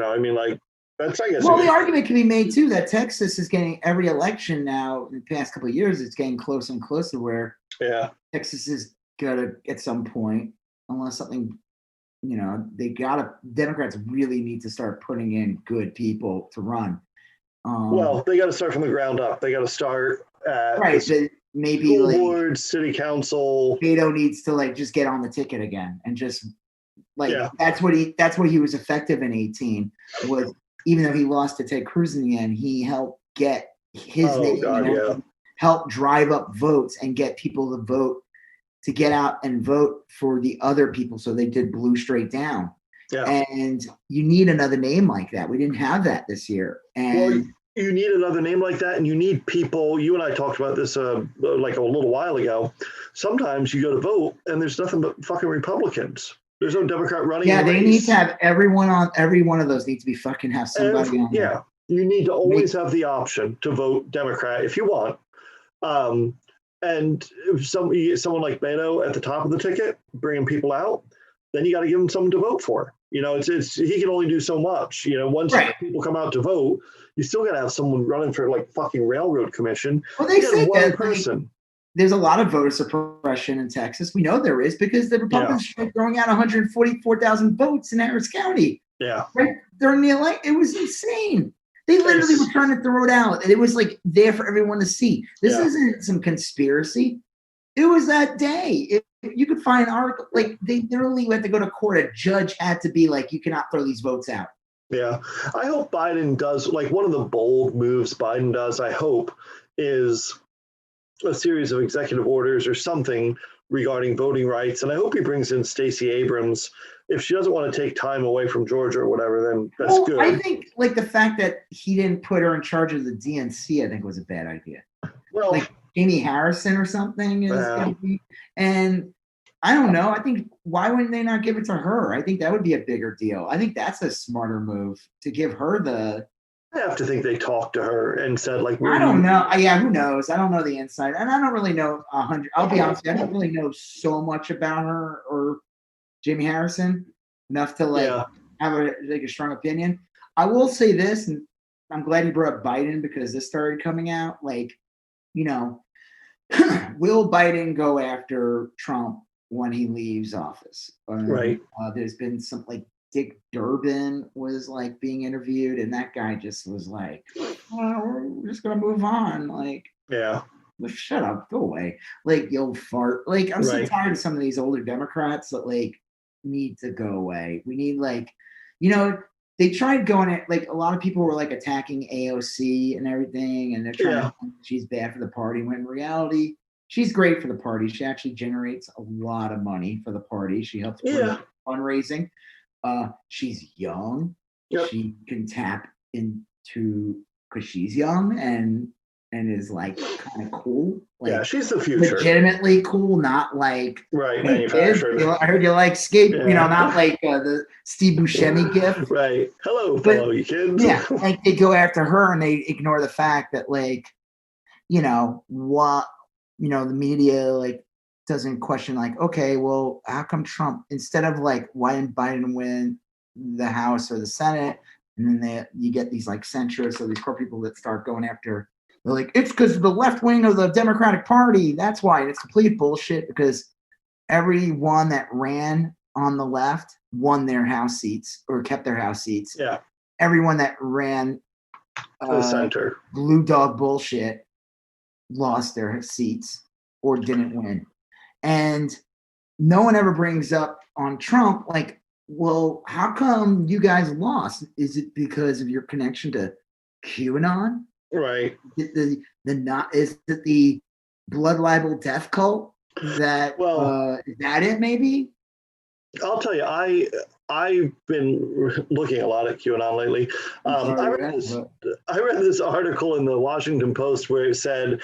I mean, like, that's, I guess. Well, the argument can be made too that Texas is getting every election now in the past couple of years. It's getting closer and closer where Texas is gonna at some point, unless something, Democrats really need to start putting in good people to run. Well, they got to start from the ground up. They got to start at maybe school board, city council. Beto needs to like just get on the ticket again and just that's what he was effective in 2018 was. Even though he lost to Ted Cruz in the end, he helped get his name, help drive up votes and get people to vote, to get out and vote for the other people. So they did blue straight down. Yeah. And you need another name like that. We didn't have that this year. And you need another name like that, and you need people. You and I talked about this like a little while ago. Sometimes you go to vote, and there's nothing but fucking Republicans. There's no Democrat running. Yeah, they need to have every one of those needs to be fucking have somebody on. Yeah, you need to always have the option to vote Democrat if you want. And if you get someone like Beto at the top of the ticket, bringing people out, then you got to give him someone to vote for. It's he can only do so much. Once people come out to vote, you still got to have someone running for like fucking railroad commission. Well, they say one person. There's a lot of voter suppression in Texas. We know there is because the Republicans are throwing out 144,000 votes in Harris County. Yeah. Right during the election. It was insane. They literally were trying to throw it out. And it was like there for everyone to see. This isn't some conspiracy. It was that day. You could find an article, like they literally had to go to court. A judge had to be like, you cannot throw these votes out. Yeah. I hope Biden does, like one of the bold moves Biden does, I hope, is a series of executive orders or something regarding voting rights. And I hope he brings in Stacey Abrams. If she doesn't want to take time away from Georgia or whatever, then that's good. I think like the fact that he didn't put her in charge of the DNC, I think was a bad idea. Well, like Amy Harrison or something is going to be, and I don't know. I think why wouldn't they not give it to her? I think that would be a bigger deal. I think that's a smarter move to give her the. I have to think they talked to her and said, like, I don't know. Yeah, who knows? I don't know the inside. And I don't really know 100. I'll be honest, I don't really know so much about her or Jamie Harrison enough to have a strong opinion. I will say this, and I'm glad you brought up Biden because this started coming out. Like, will Biden go after Trump when he leaves office? Right. There's been some Dick Durbin was being interviewed, and that guy just was like, we're just gonna move on. Well, shut up, go away. You'll fart. I'm so tired of some of these older Democrats that need to go away. We need they tried going at a lot of people were attacking AOC and everything, and they're trying to think she's bad for the party when in reality she's great for the party. She actually generates a lot of money for the party. She helps fundraising. She's young. Yep. She can tap into because she's young and is kind of cool. She's the future. Legitimately cool, not manufactured. I heard you like skate, not the Steve Buscemi gift. Right. Hello, fellow you kids. Yeah, they go after her and they ignore the fact that the media doesn't question like, okay, well, how come Trump, instead of like, why didn't Biden win the House or the Senate? And then you get these like centrists or these core people that start going after, they're like, it's because of the left wing of the Democratic Party. That's why. And it's complete bullshit, because everyone that ran on the left won their House seats or kept their House seats. Yeah. Everyone that ran The center. blue dog bullshit lost their seats or didn't win. And no one ever brings up on Trump, like, well, how come you guys lost? Is it because of your connection to QAnon? Right. Is it the blood libel death cult? That is that it? Maybe. I'll tell you, I've been looking a lot at QAnon lately. I read this article in the Washington Post where it said,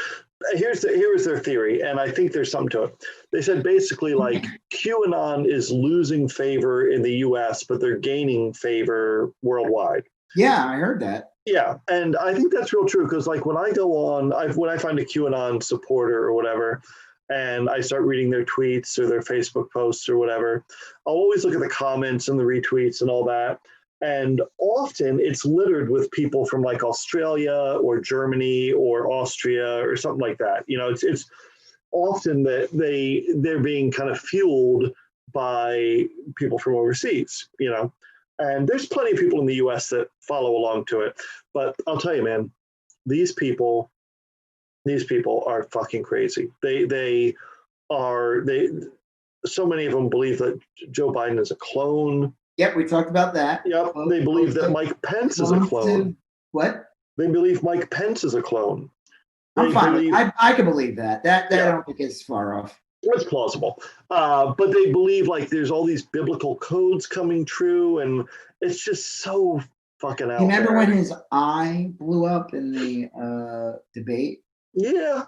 here's their theory, and I think there's something to it. They said basically like QAnon is losing favor in the US, but they're gaining favor worldwide. Yeah, I heard that. Yeah, and I think that's real true, because like when I go on, when I find a QAnon supporter or whatever, and I start reading their tweets or their Facebook posts or whatever, I'll always look at the comments and the retweets and all that. And often it's littered with people from like Australia or Germany or Austria or something like that. You know, it's often that they're being kind of fueled by people from overseas, you know. And there's plenty of people in the US that follow along to it. But I'll tell you, man, these people are fucking crazy. So many of them believe that Joe Biden is a clone. Yep, we talked about that. Yep, they believe that Mike Pence is a clone. What? They believe Mike Pence is a clone. I'm fine. I can believe that. That I don't think is far off. It's plausible. But they believe like there's all these biblical codes coming true, and it's just so fucking out. You remember when his eye blew up in the debate? Yeah.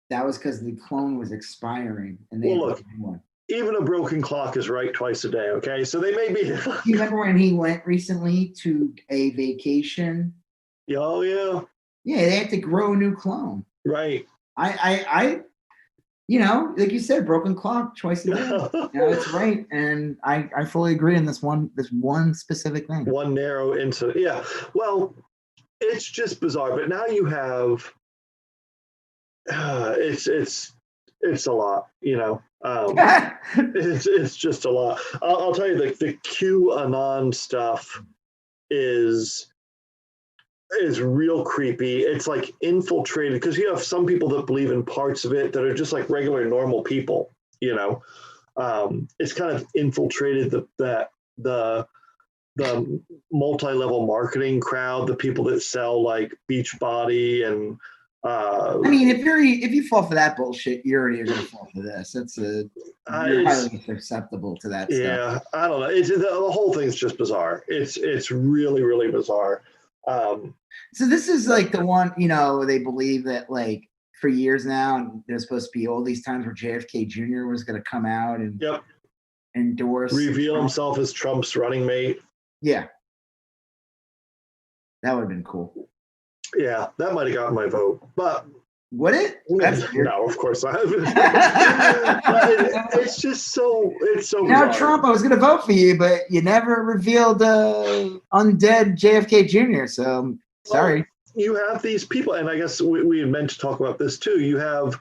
That was because the clone was expiring, and they look, one. Even a broken clock is right twice a day. Okay, so they may be. You remember when he went recently to a vacation? Oh yeah. Yeah, they had to grow a new clone. Right. I you know, like you said, broken clock twice a day. That's right, and I fully agree on this one specific thing. One narrow incident. Yeah. Well, it's just bizarre. But now you have. It's a lot, you know. It's just a lot. I'll tell you, the QAnon stuff is real creepy. It's like infiltrated, because you have some people that believe in parts of it that are just like regular normal people, you know. It's kind of infiltrated the multi-level marketing crowd, the people that sell like Beachbody and I mean, if you fall for that bullshit, you're already going to fall for this. You're highly susceptible to that stuff. Yeah, I don't know. The whole thing's just bizarre. It's really, really bizarre. So this is like the one, you know, they believe that like for years now, and there's supposed to be all these times where JFK Jr. was going to come out and endorse, reveal himself as Trump's running mate. Yeah, that would have been cool. Yeah, that might have gotten my vote, but would it? No, of course not. It's just so. It's so. Now, Trump, I was going to vote for you, but you never revealed undead JFK Jr. So sorry. You have these people, and I guess we had meant to talk about this too. You have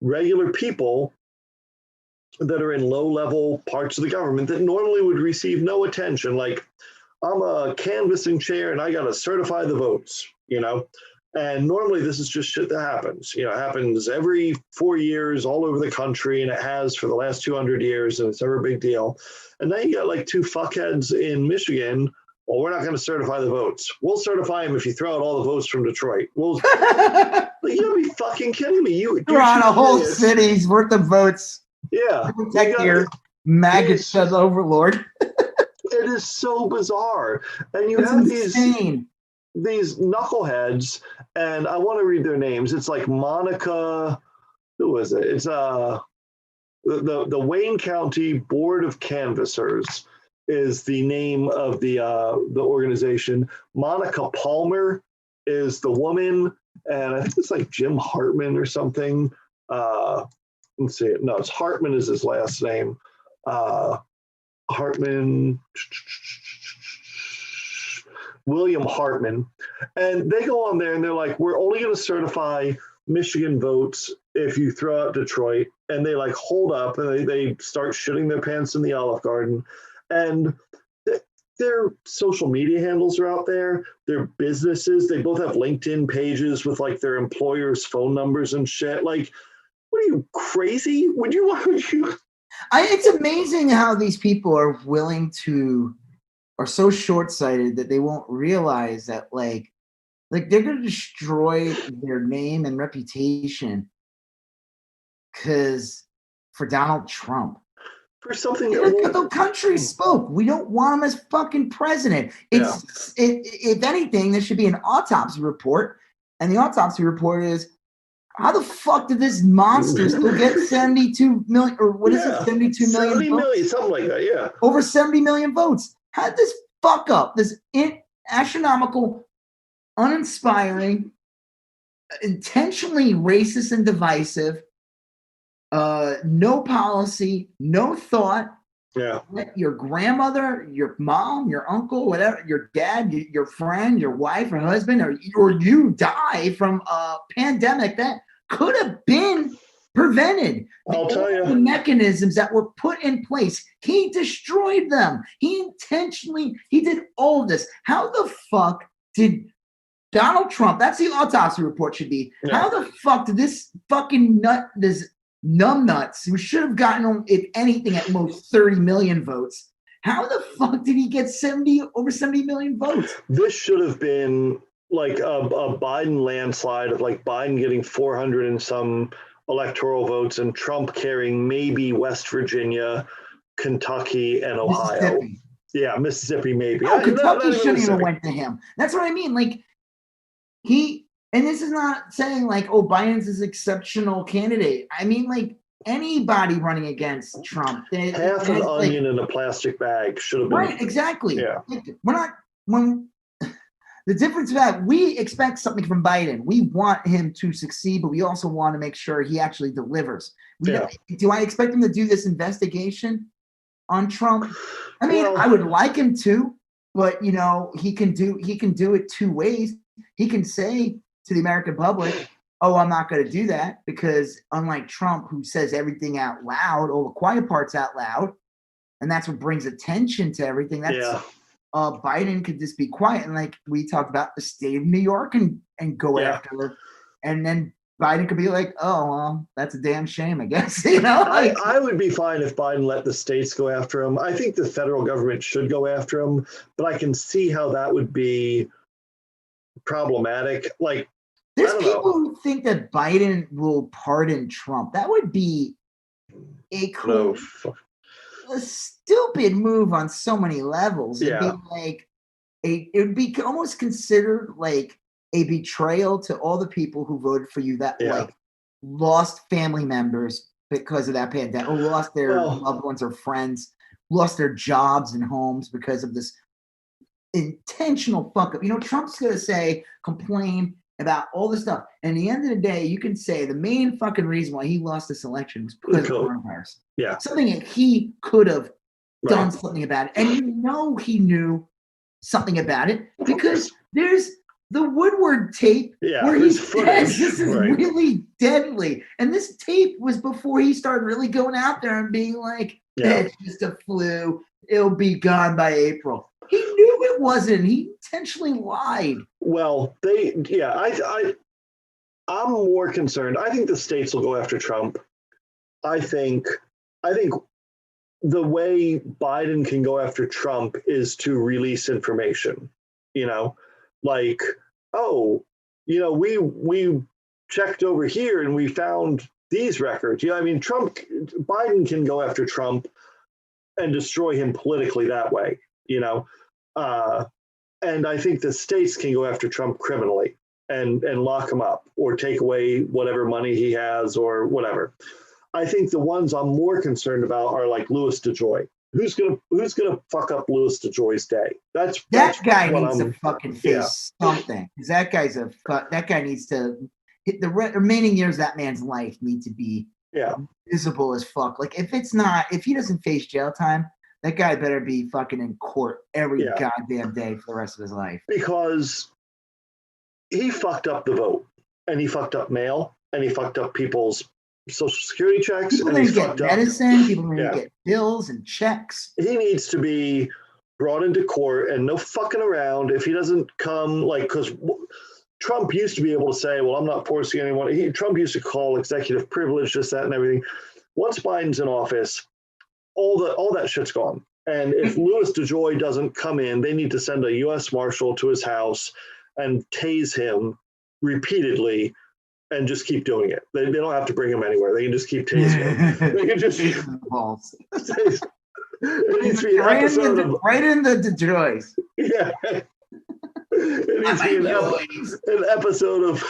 regular people that are in low-level parts of the government that normally would receive no attention. Like, I'm a canvassing chair, and I got to certify the votes. You know, and normally this is just shit that happens. You know, it happens every 4 years all over the country, and it has for the last 200 years, and it's never a big deal. And now you got like two fuckheads in Michigan. Well, we're not going to certify the votes. We'll certify them if you throw out all the votes from Detroit. Well, you gotta be fucking kidding me. You're on a whole city's worth of votes. Yeah. Protect your maggot overlord. It is so bizarre. And you have these knuckleheads, and I want to read their names. It's like Monica, who is it? It's the Wayne County Board of Canvassers is the name of the organization. Monica Palmer is the woman, and I think it's like Jim Hartman or something. let's see. No, it's Hartman is his last name. Hartman, William Hartman. And they go on there and they're like, we're only going to certify Michigan votes if you throw out Detroit. And they like hold up and they start shitting their pants in the Olive Garden. And their social media handles are out there. Their businesses, they both have LinkedIn pages with like their employers' phone numbers and shit. Like, what are you, crazy? Would you? It's amazing how these people are so short-sighted that they won't realize that like they're going to destroy their name and reputation for Donald Trump. For something the country spoke. We don't want him as fucking president. If anything, there should be an autopsy report, and the autopsy report is, how the fuck did this monster still get 72 million, or what is it, 72 million? 70 million, something like that, yeah. Over 70 million votes. How did this fuck up, this astronomical, uninspiring, intentionally racist and divisive, no policy, no thought. Yeah. Let your grandmother, your mom, your uncle, whatever, your dad, your friend, your wife or husband, or you die from a pandemic that could have been prevented. I'll tell you. The mechanisms that were put in place, he destroyed them. He did all of this. How the fuck did Donald Trump, that's the autopsy report should be, how the fuck did this fucking this numbnuts who should have gotten, if anything, at most 30 million votes. How the fuck did he get over 70 million votes? This should have been like a Biden landslide of like Biden getting 400 and some electoral votes and Trump carrying maybe West Virginia, Kentucky, and Ohio. Mississippi maybe. No, Kentucky shouldn't even went to him. That's what I mean. Like and this is not saying like, oh, Biden's this exceptional candidate. I mean, like anybody running against Trump. Half an onion in a plastic bag should have been. Right, exactly. Yeah. The difference is that we expect something from Biden. We want him to succeed, but we also want to make sure he actually delivers. Do I expect him to do this investigation on Trump? I mean, I would like him to, but he can do it two ways. He can say to the American public, oh, I'm not going to do that, because unlike Trump, who says everything out loud, all the quiet parts out loud, and that's what brings attention to everything. Biden could just be quiet, and like we talked about, the state of New York and go after her, and then Biden could be like, oh, well, that's a damn shame, I guess. I would be fine if Biden let the states go after him. I think the federal government should go after him, but I can see how that would be problematic. Like, there's people who think that Biden will pardon Trump. That would be a stupid move on so many levels. It'd be like it would be almost considered like a betrayal to all the people who voted for you that like lost family members because of that pandemic, or lost their loved ones or friends, lost their jobs and homes because of this intentional fuck up. Trump's gonna complain about all this stuff, and at the end of the day, you can say the main fucking reason why he lost this election was because of coronavirus. Yeah, something that he could have done something about it, and he knew something about it because there's the Woodward tape where he says this is really deadly, and this tape was before he started really going out there and being like, it's just a flu, it'll be gone by April. He knew it wasn't. He intentionally lied. Well, I'm more concerned. I think the states will go after Trump. I think the way Biden can go after Trump is to release information. Like, we checked over here and we found these records. Biden can go after Trump and destroy him politically that way. And I think the states can go after Trump criminally and lock him up or take away whatever money he has or whatever. I think the ones I'm more concerned about are like Louis DeJoy. Who's gonna fuck up Louis DeJoy's day? That guy needs to fucking face something. Because that guy needs to hit the remaining years of that man's life need to be Yeah. visible as fuck. Like if he doesn't face jail time, that guy better be fucking in court every goddamn day for the rest of his life. Because he fucked up the vote, and he fucked up mail, and he fucked up people's social security checks. People and didn't get medicine. People didn't get bills and checks. He needs to be brought into court and no fucking around. If he doesn't come, like, because Trump used to be able to say, well, I'm not forcing anyone. Trump used to call executive privilege, this, that, and everything. Once Biden's in office, all that shit's gone. And if Louis DeJoy doesn't come in, they need to send a U.S. Marshal to his house and tase him repeatedly and just keep doing it. They don't have to bring him anywhere. They can just keep tasing him. They can just balls. It needs to be an episode of right in the DeJoys. Yeah. It needs to be an episode of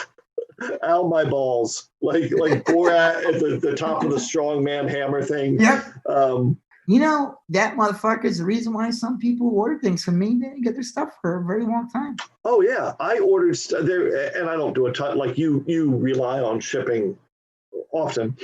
Ow My Balls, like Borat at the top of the strongman hammer thing. Yep. You know, that motherfucker is the reason why some people order things from me. They didn't get their stuff for a very long time. Oh yeah, I ordered there, and I don't do a ton. Like you rely on shipping often.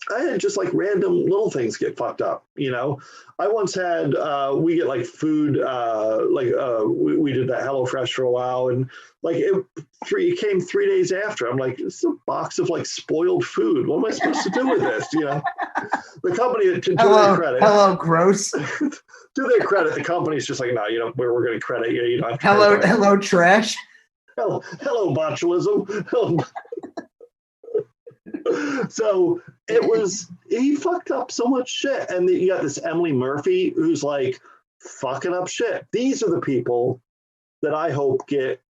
I had just like random little things get fucked up. You know, I once had we get like food we did that HelloFresh for a while, and like it came 3 days after. I'm like, this is a box of like spoiled food. What am I supposed to do with this? You know, the company to their credit. Hello, gross. To their credit, the company's just like, no, you know, we're going to credit you. You don't have to hello, trash. Hello, botulism. So he fucked up so much shit. And you got this Emily Murphy who's like fucking up shit. These are the people that I hope get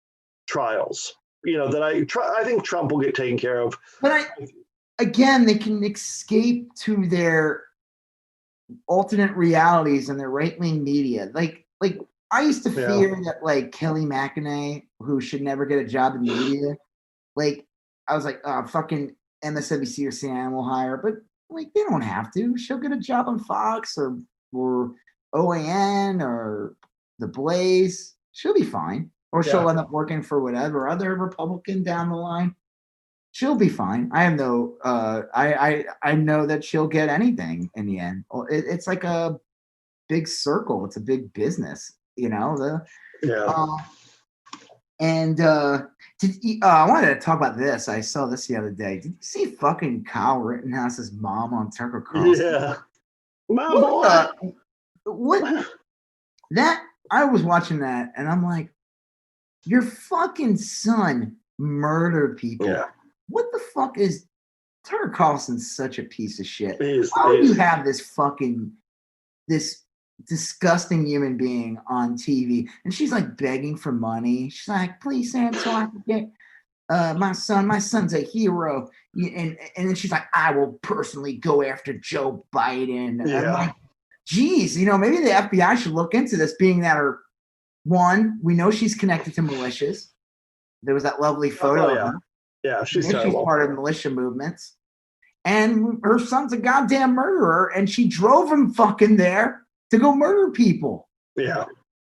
trials. You know, that I think Trump will get taken care of. But again, they can escape to their alternate realities and their right-wing media. Like I used to fear that like Kelly McEnany, who should never get a job in media, like I was like, oh, fucking MSNBC or CNN will hire, but like they don't have to. She'll get a job on Fox or OAN or The Blaze. She'll be fine. Or she'll end up working for whatever other Republican down the line. She'll be fine. I have no I know that she'll get anything in the end. It's like a big circle. It's a big business, you know. I wanted to talk about this. I saw this the other day. Did you see fucking Kyle Rittenhouse's mom on Tucker Carlson? Yeah. My boy. What? That I was watching that and I'm like, your fucking son murdered people. Yeah. What the fuck is Tucker Carlson's such a piece of shit? How do you have this disgusting human being on TV? And she's like begging for money. She's like, please, Sam, so I can get my son. My son's a hero. And then she's like, I will personally go after Joe Biden. And I'm like, geez, you know, maybe the FBI should look into this, being that we know she's connected to militias. There was that lovely photo of her. Yeah, she's part of militia movements. And her son's a goddamn murderer, and she drove him fucking there to go murder people. Yeah.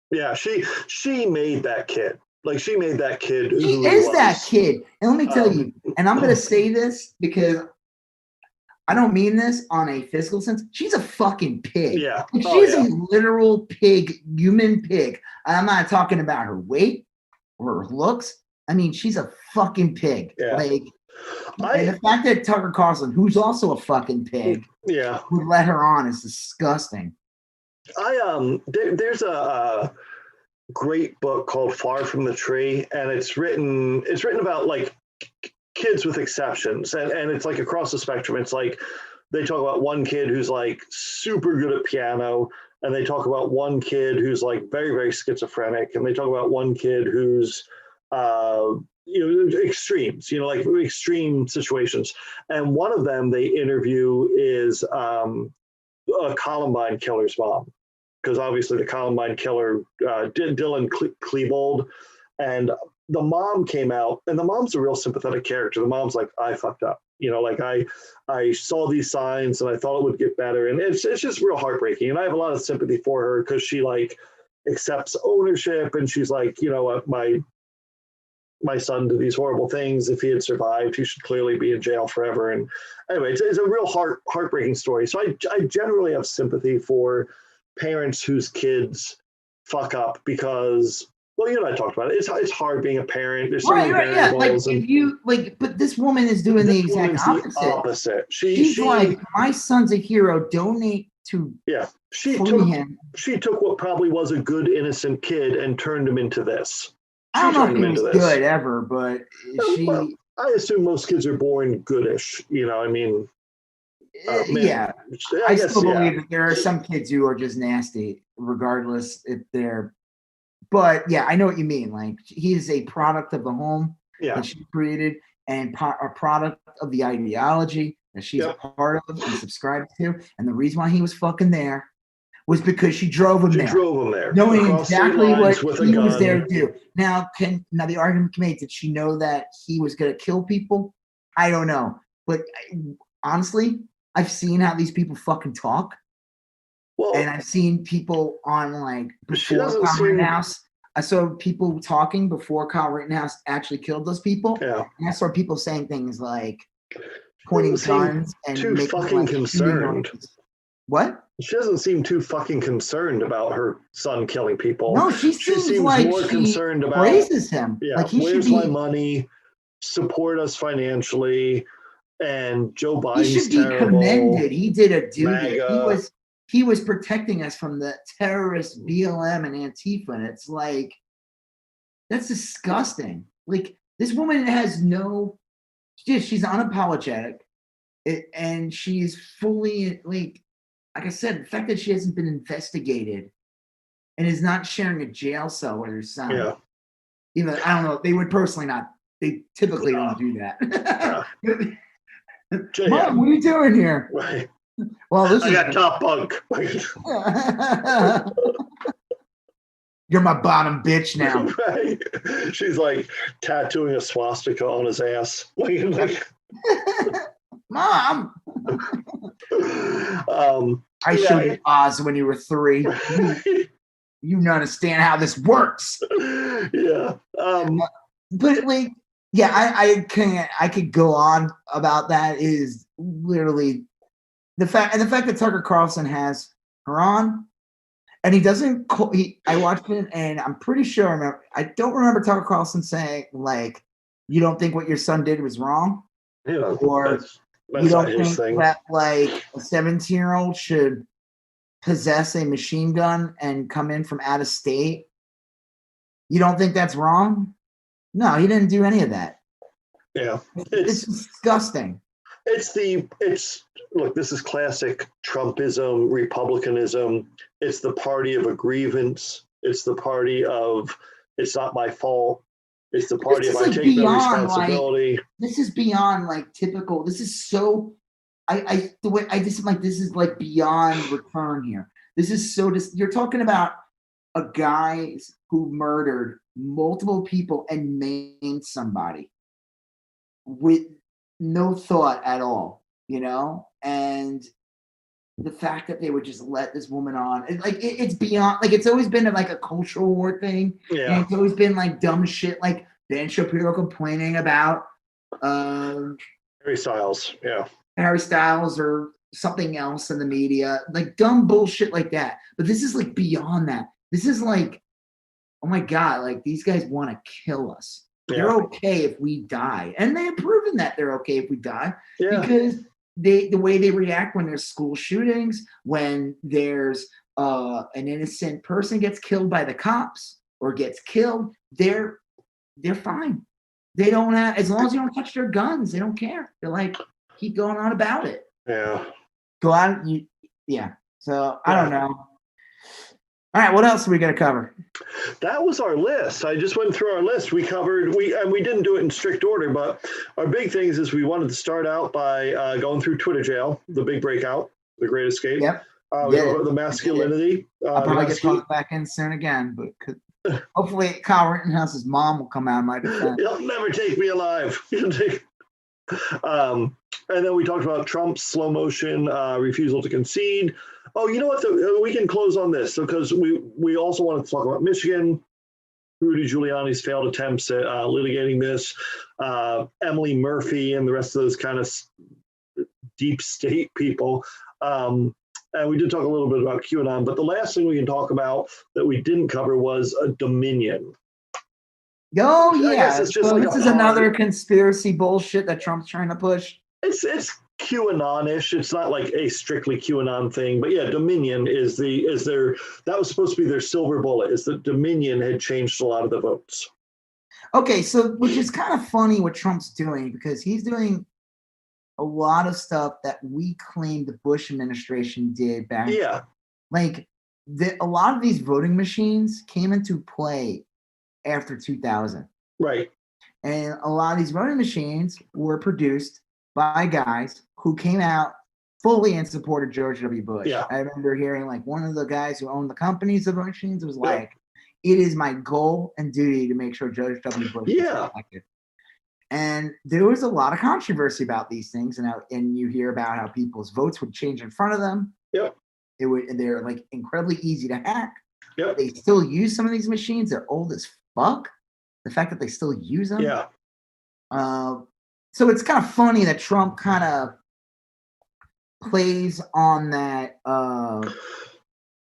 Yeah, she made that kid. Like, she made that kid who She is that kid. And let me tell you, and I'm going to say this because I don't mean this on a physical sense. She's a fucking pig. Yeah. She's a literal pig, human pig. And I'm not talking about her weight or her looks. I mean, she's a fucking pig. Yeah. And the fact that Tucker Carlson, who's also a fucking pig, would let her on is disgusting. There's a great book called Far from the Tree, and it's written about like kids with exceptions, and it's like across the spectrum. It's like they talk about one kid who's like super good at piano, and they talk about one kid who's like very, very schizophrenic, and they talk about one kid who's extremes, like extreme situations. And one of them they interview is a Columbine killer's mom, because obviously the Columbine killer, Dylan Klebold, and the mom came out, and the mom's a real sympathetic character. The mom's like, I fucked up. Like I saw these signs and I thought it would get better. And it's just real heartbreaking. And I have a lot of sympathy for her because she like accepts ownership, and she's like, my son do these horrible things. If he had survived, he should clearly be in jail forever. And anyway, it's a real heartbreaking story. So I generally have sympathy for parents whose kids fuck up because, well, you and I talked about it. It's hard being a parent. There's so many variables. Like if you but this woman is doing the exact opposite. She's like, my son's a hero. Donate to She took what probably was a good innocent kid and turned him into this. I don't know if he was good ever, but well, I assume most kids are born goodish. I mean, I still believe that there are some kids who are just nasty, regardless if they're. But yeah, I know what you mean. Like, he is a product of the home that she created, and a product of the ideology that she's a part of and subscribed to. And the reason why he was fucking there was because she drove him there. Knowing exactly what he was there to do. Now the argument can be made, did she know that he was going to kill people? I don't know. But honestly, I've seen how these people fucking talk. Well, and I've seen people on, like, before Kyle Rittenhouse. I saw people talking before Kyle Rittenhouse actually killed those people. Yeah. And I saw people saying things like pointing guns and too fucking concerned. What? She doesn't seem too fucking concerned about her son killing people. No, she seems like more concerned about praises him. Yeah, like, where's my money? Support us financially. And Joe Biden's he should be commended. He did a duty. He was protecting us from the terrorist BLM and Antifa. And it's like, that's disgusting. Like, this woman has she's unapologetic, and she's fully, like I said, the fact that she hasn't been investigated and is not sharing a jail cell with her son. Yeah. I don't know. They would personally not. They typically don't do that. Mom, what are you doing here? Right. Well, I got top bunk. You're my bottom bitch now. Right. She's like tattooing a swastika on his ass. Mom. I showed you Oz when you were 3. You don't understand how this works. Yeah. But like, I could go on about that. Is literally the fact that Tucker Carlson has her on, and he doesn't. I watched it, and I'm pretty sure I don't remember Tucker Carlson saying, like, you don't think what your son did was wrong, or you don't think that, like, a 17-year-old should possess a machine gun and come in from out of state. You don't think that's wrong? No, he didn't do any of that. Yeah, it's disgusting. Look, this is classic Trumpism, Republicanism. It's the party of a grievance. It's the party of, it's not my fault. It's the party of, I take no responsibility. This is beyond, like, typical. This is so, this is like beyond return here. This is so, you're talking about a guy who murdered multiple people and maimed somebody with no thought at all, and the fact that they would just let this woman on, it's beyond, like, it's always been like a cultural war thing. Yeah. And it's always been like dumb shit, like Ben Shapiro complaining about Harry Styles. Yeah. Harry Styles or something else in the media, like dumb bullshit like that. But this is like beyond that. This is like, oh my God, like, these guys want to kill us. Yeah. They're okay if we die. And they have proven that they're okay if we die. Yeah. Because the way they react when there's school shootings, when there's an innocent person gets killed by the cops or gets killed, they're fine. They don't have, as long as you don't touch their guns, they don't care. They're like, keep going on about it. Yeah. Go out. So I don't know. All right, what else are we going to cover? That was our list. I just went through our list. We didn't do it in strict order, but our big things is we wanted to start out by going through Twitter jail, the big breakout, the great escape. Yep. The masculinity. I'll probably get talked back in soon again, but hopefully Kyle Rittenhouse's mom will come out of my defense. You'll never take me alive. And then we talked about Trump's slow motion refusal to concede. Oh, you know what? We can close on this because we also wanted to talk about Michigan. Rudy Giuliani's failed attempts at litigating this, Emily Murphy and the rest of those kind of deep state people. And we did talk a little bit about QAnon, but the last thing we can talk about that we didn't cover was a Dominion. Oh yeah, it's just so like this is another conspiracy bullshit that Trump's trying to push. It's QAnon-ish. It's not like a strictly QAnon thing, but yeah, Dominion is their that was supposed to be their silver bullet. Is that Dominion had changed a lot of the votes. Okay, so which is kind of funny what Trump's doing, because he's doing a lot of stuff that we claim the Bush administration did back. Yeah, like a lot of these voting machines came into play after 2000. Right. And a lot of these voting machines were produced by guys who came out fully in support of George W. Bush. Yeah. I remember hearing like one of the guys who owned the companies of voting machines was like, it is my goal and duty to make sure George W. Bush gets elected. And there was a lot of controversy about these things, and you hear about how people's votes would change in front of them. Yep. They're like incredibly easy to hack. Yep. They still use some of these machines. They're old as fuck. The fact that they still use them. Yeah. So it's kind of funny that Trump kind of plays on that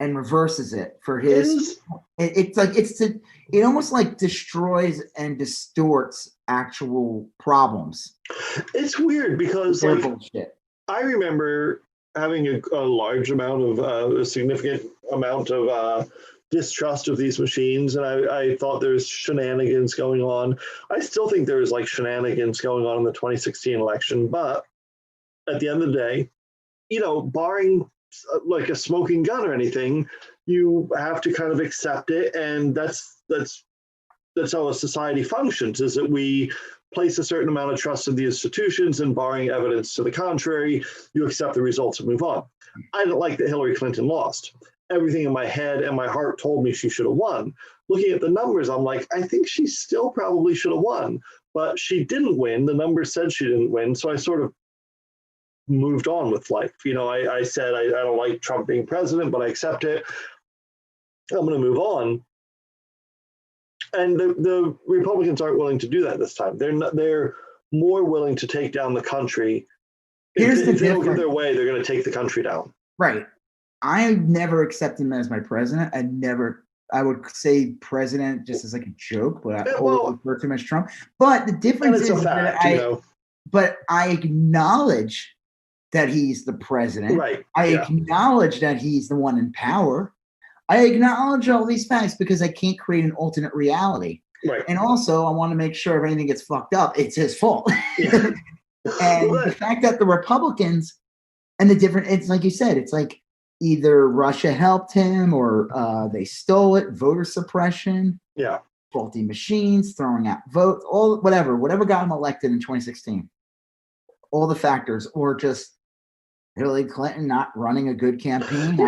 and reverses it for his. It almost like destroys and distorts actual problems. It's weird because like bullshit. I remember having a large amount of a significant amount of distrust of these machines, and I thought there's shenanigans going on. I still think there's like shenanigans going on in the 2016 election, but at the end of the day, barring like a smoking gun or anything, you have to kind of accept it, and that's how a society functions, is that we place a certain amount of trust in the institutions, and barring evidence to the contrary, you accept the results and move on. I didn't like that Hillary Clinton lost. Everything in my head and my heart told me she should have won. Looking at the numbers, I'm like, I think she still probably should have won, but she didn't win. The numbers said she didn't win, so I sort of moved on with life. I said I don't like Trump being president, but I accept it. I'm going to move on. And the Republicans aren't willing to do that this time. They're more willing to take down the country. If they don't get their way, they're going to take the country down. Right. I never accepted him as my president. I would say president just as like a joke, but I always refer to him as Trump. But the difference is that but I acknowledge that he's the president. Right. I acknowledge that he's the one in power. I acknowledge all these facts because I can't create an alternate reality. Right. And also, I want to make sure if anything gets fucked up, it's his fault. Yeah. And the fact that the Republicans and it's like you said, it's like either Russia helped him or they stole it, voter suppression, faulty machines, throwing out votes, whatever got him elected in 2016. All the factors, or just Hillary Clinton not running a good campaign,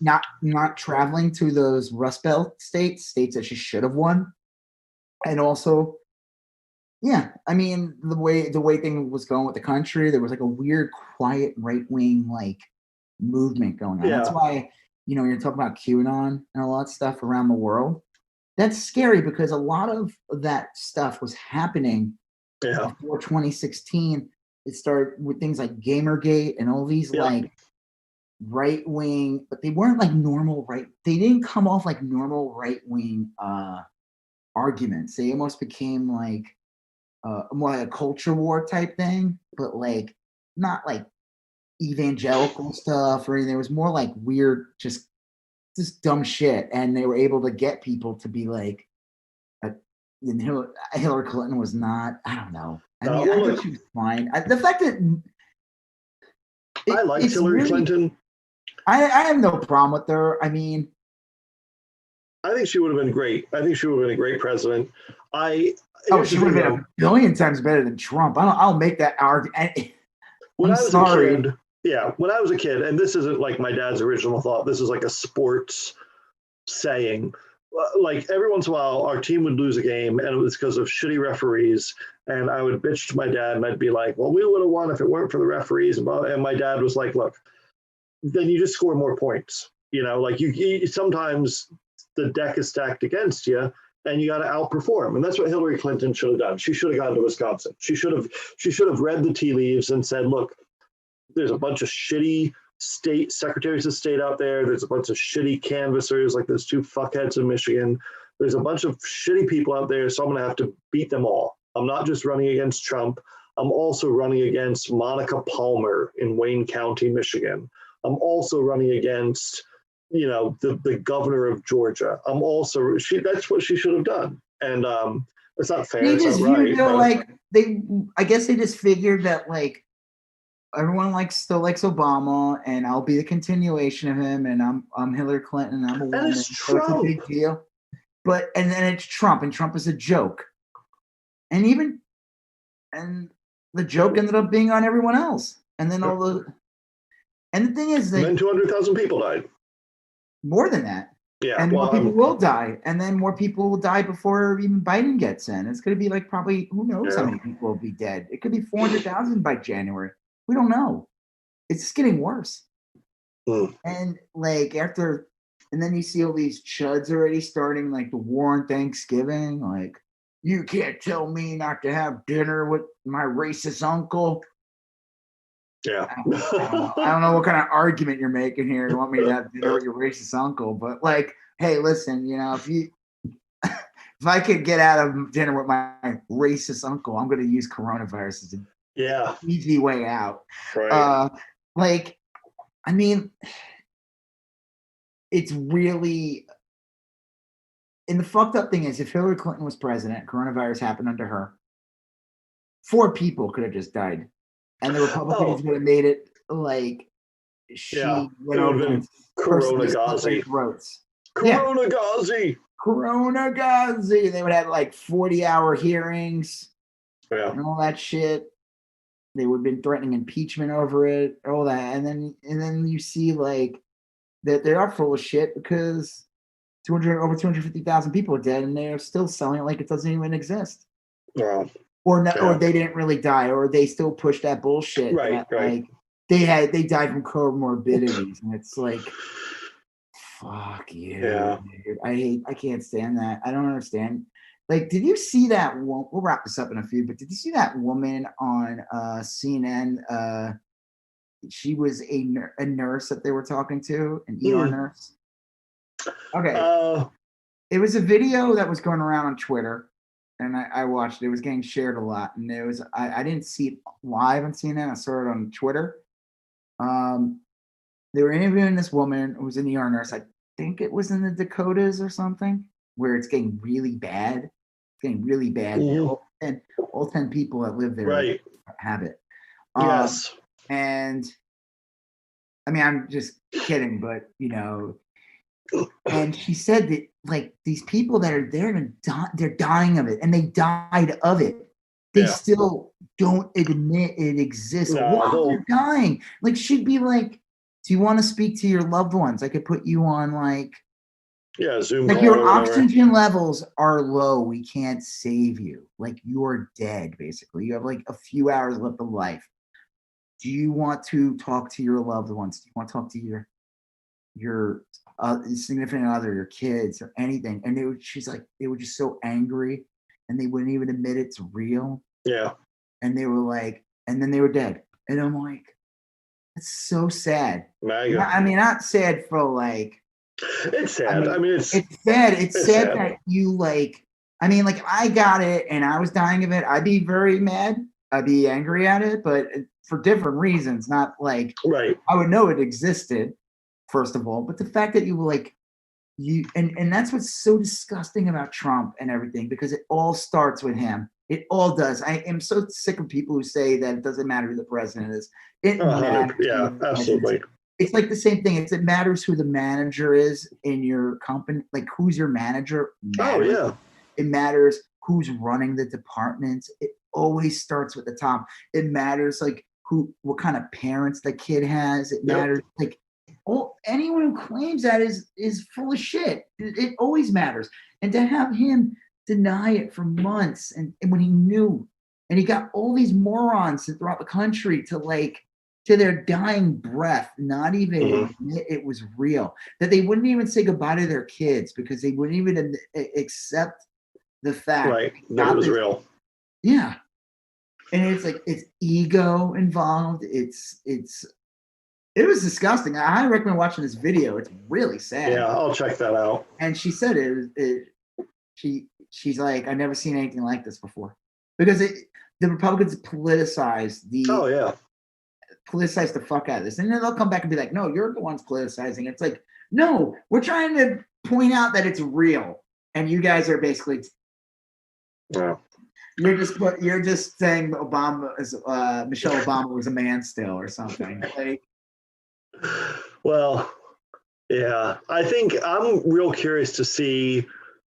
not traveling to those Rust Belt states that she should have won. And also, I mean, the way thing was going with the country, there was like a weird, quiet, right-wing like movement going on. That's why, you're talking about QAnon and a lot of stuff around the world. That's scary because a lot of that stuff was happening before 2016. It started with things like Gamergate and all these like right-wing, but they weren't like normal they didn't come off like normal right-wing arguments. They almost became like more like a culture war type thing, but like not like evangelical stuff or anything. It was more like weird, just dumb shit. And they were able to get people to be like, Hillary Clinton was not, I don't know. I think she was fine. The fact that I liked Hillary Clinton. I have no problem with her. I mean, I think she would have been great. I think she would have been a great president. She would have been a billion times better than Trump. I'll make that argument. When I was a kid, and this isn't like my dad's original thought, this is like a sports saying. Like every once in a while, our team would lose a game, and it was because of shitty referees. And I would bitch to my dad, and I'd be like, "Well, we would have won if it weren't for the referees." And my dad was like, "Look, then you just score more points. Like you sometimes the deck is stacked against you, and you got to outperform. And that's what Hillary Clinton should have done. She should have gone to Wisconsin. She should have read the tea leaves and said, look, there's a bunch of shitty state secretaries of state out there. There's a bunch of shitty canvassers like those two fuckheads in Michigan. There's a bunch of shitty people out there, so I'm going to have to beat them all. I'm not just running against Trump. I'm also running against Monica Palmer in Wayne County, Michigan. I'm also running against, the governor of Georgia. That's what she should have done. And it's not fair. It's not right. I guess they just figured that like everyone still likes Obama, and I'll be the continuation of him, and I'm Hillary Clinton, and I'm a woman. And it's Trump. So it's a big deal. And then it's Trump, and Trump is a joke. And the joke ended up being on everyone else. And then the thing is that then 200,000 people died. More than that. Yeah. And more people will die. And then more people will die before even Biden gets in. It's going to be like probably, who knows how many people will be dead. It could be 400,000 by January. We don't know. It's just getting worse. And and then you see all these chuds already starting like the war on Thanksgiving. Like, you can't tell me not to have dinner with my racist uncle. Yeah. I don't know what kind of argument you're making here. You want me to have dinner with your racist uncle, but like, hey, listen, if I could get out of dinner with my racist uncle, I'm going to use coronavirus as an easy way out. Right. It's really, and the fucked up thing is, if Hillary Clinton was president, coronavirus happened under her, 4 people could have just died. And the Republicans would have made it like she went over and Corona-Gazi. Corona-Gazi. They would have like 40-hour hearings and all that shit. They would have been threatening impeachment over it, all that. And then you see like that they are full of shit because over 250,000 people are dead, and they're still selling it like it doesn't even exist. Yeah. Or they didn't really die, or they still push that bullshit. Right. Like they died from comorbidities, and it's like, fuck you. Yeah. Dude. I can't stand that. I don't understand. Like, did you see that? We'll wrap this up in a few, but did you see that woman on CNN? She was a nurse that they were talking to, an ER nurse. Okay. It was a video that was going around on Twitter. And I watched it. It was getting shared a lot. And I didn't see it live on CNN. I saw it on Twitter. They were interviewing this woman who was an ER nurse. I think it was in the Dakotas or something, where it's getting really bad. It's getting really bad. And all 10 people that live there have it. Yes. And I mean, I'm just kidding, but and she said that like these people that are there, they're dying of it, and they died of it. They still don't admit it exists while they're dying. Like, she'd be like, do you want to speak to your loved ones? I could put you on Zoom. Like, your oxygen levels are low. We can't save you. Like, you're dead, basically. You have like a few hours left of life. Do you want to talk to your loved ones? Do you want to talk to your significant other, your kids, or anything? And she's like, they were just so angry, and they wouldn't even admit it's real. Yeah. And they were like, and then they were dead. And I'm like, it's so sad. I mean, not sad for like. It's sad. It's sad. It's sad that you like. I mean, like, I got it, and I was dying of it. I'd be very mad. I'd be angry at it, but for different reasons. Not like I would know it existed, first of all, but the fact that you were like, and that's what's so disgusting about Trump and everything, because it all starts with him. It all does. I am so sick of people who say that it doesn't matter who the president is. It matters. Yeah, absolutely. It's like the same thing. It matters who the manager is in your company. Like, who's your manager matters. Oh, yeah. It matters who's running the departments. It always starts with the top. It matters like what kind of parents the kid has. It matters like anyone who claims that is full of shit. It always matters. And to have him deny it for months, and when he knew, and he got all these morons throughout the country to their dying breath, not even admit it was real, that they wouldn't even say goodbye to their kids because they wouldn't even accept the fact right, that it was real. Yeah. And it's like, it's ego involved. It was disgusting. I highly recommend watching this video. It's really sad. Yeah, I'll check that out. And she said she's like, I've never seen anything like this before. Because the Republicans politicize the fuck out of this. And then they'll come back and be like, no, you're the ones politicizing. It's like, no, we're trying to point out that it's real. And you guys are basically you're just saying Michelle Obama was a man still or something. Like, well, yeah, I think I'm real curious to see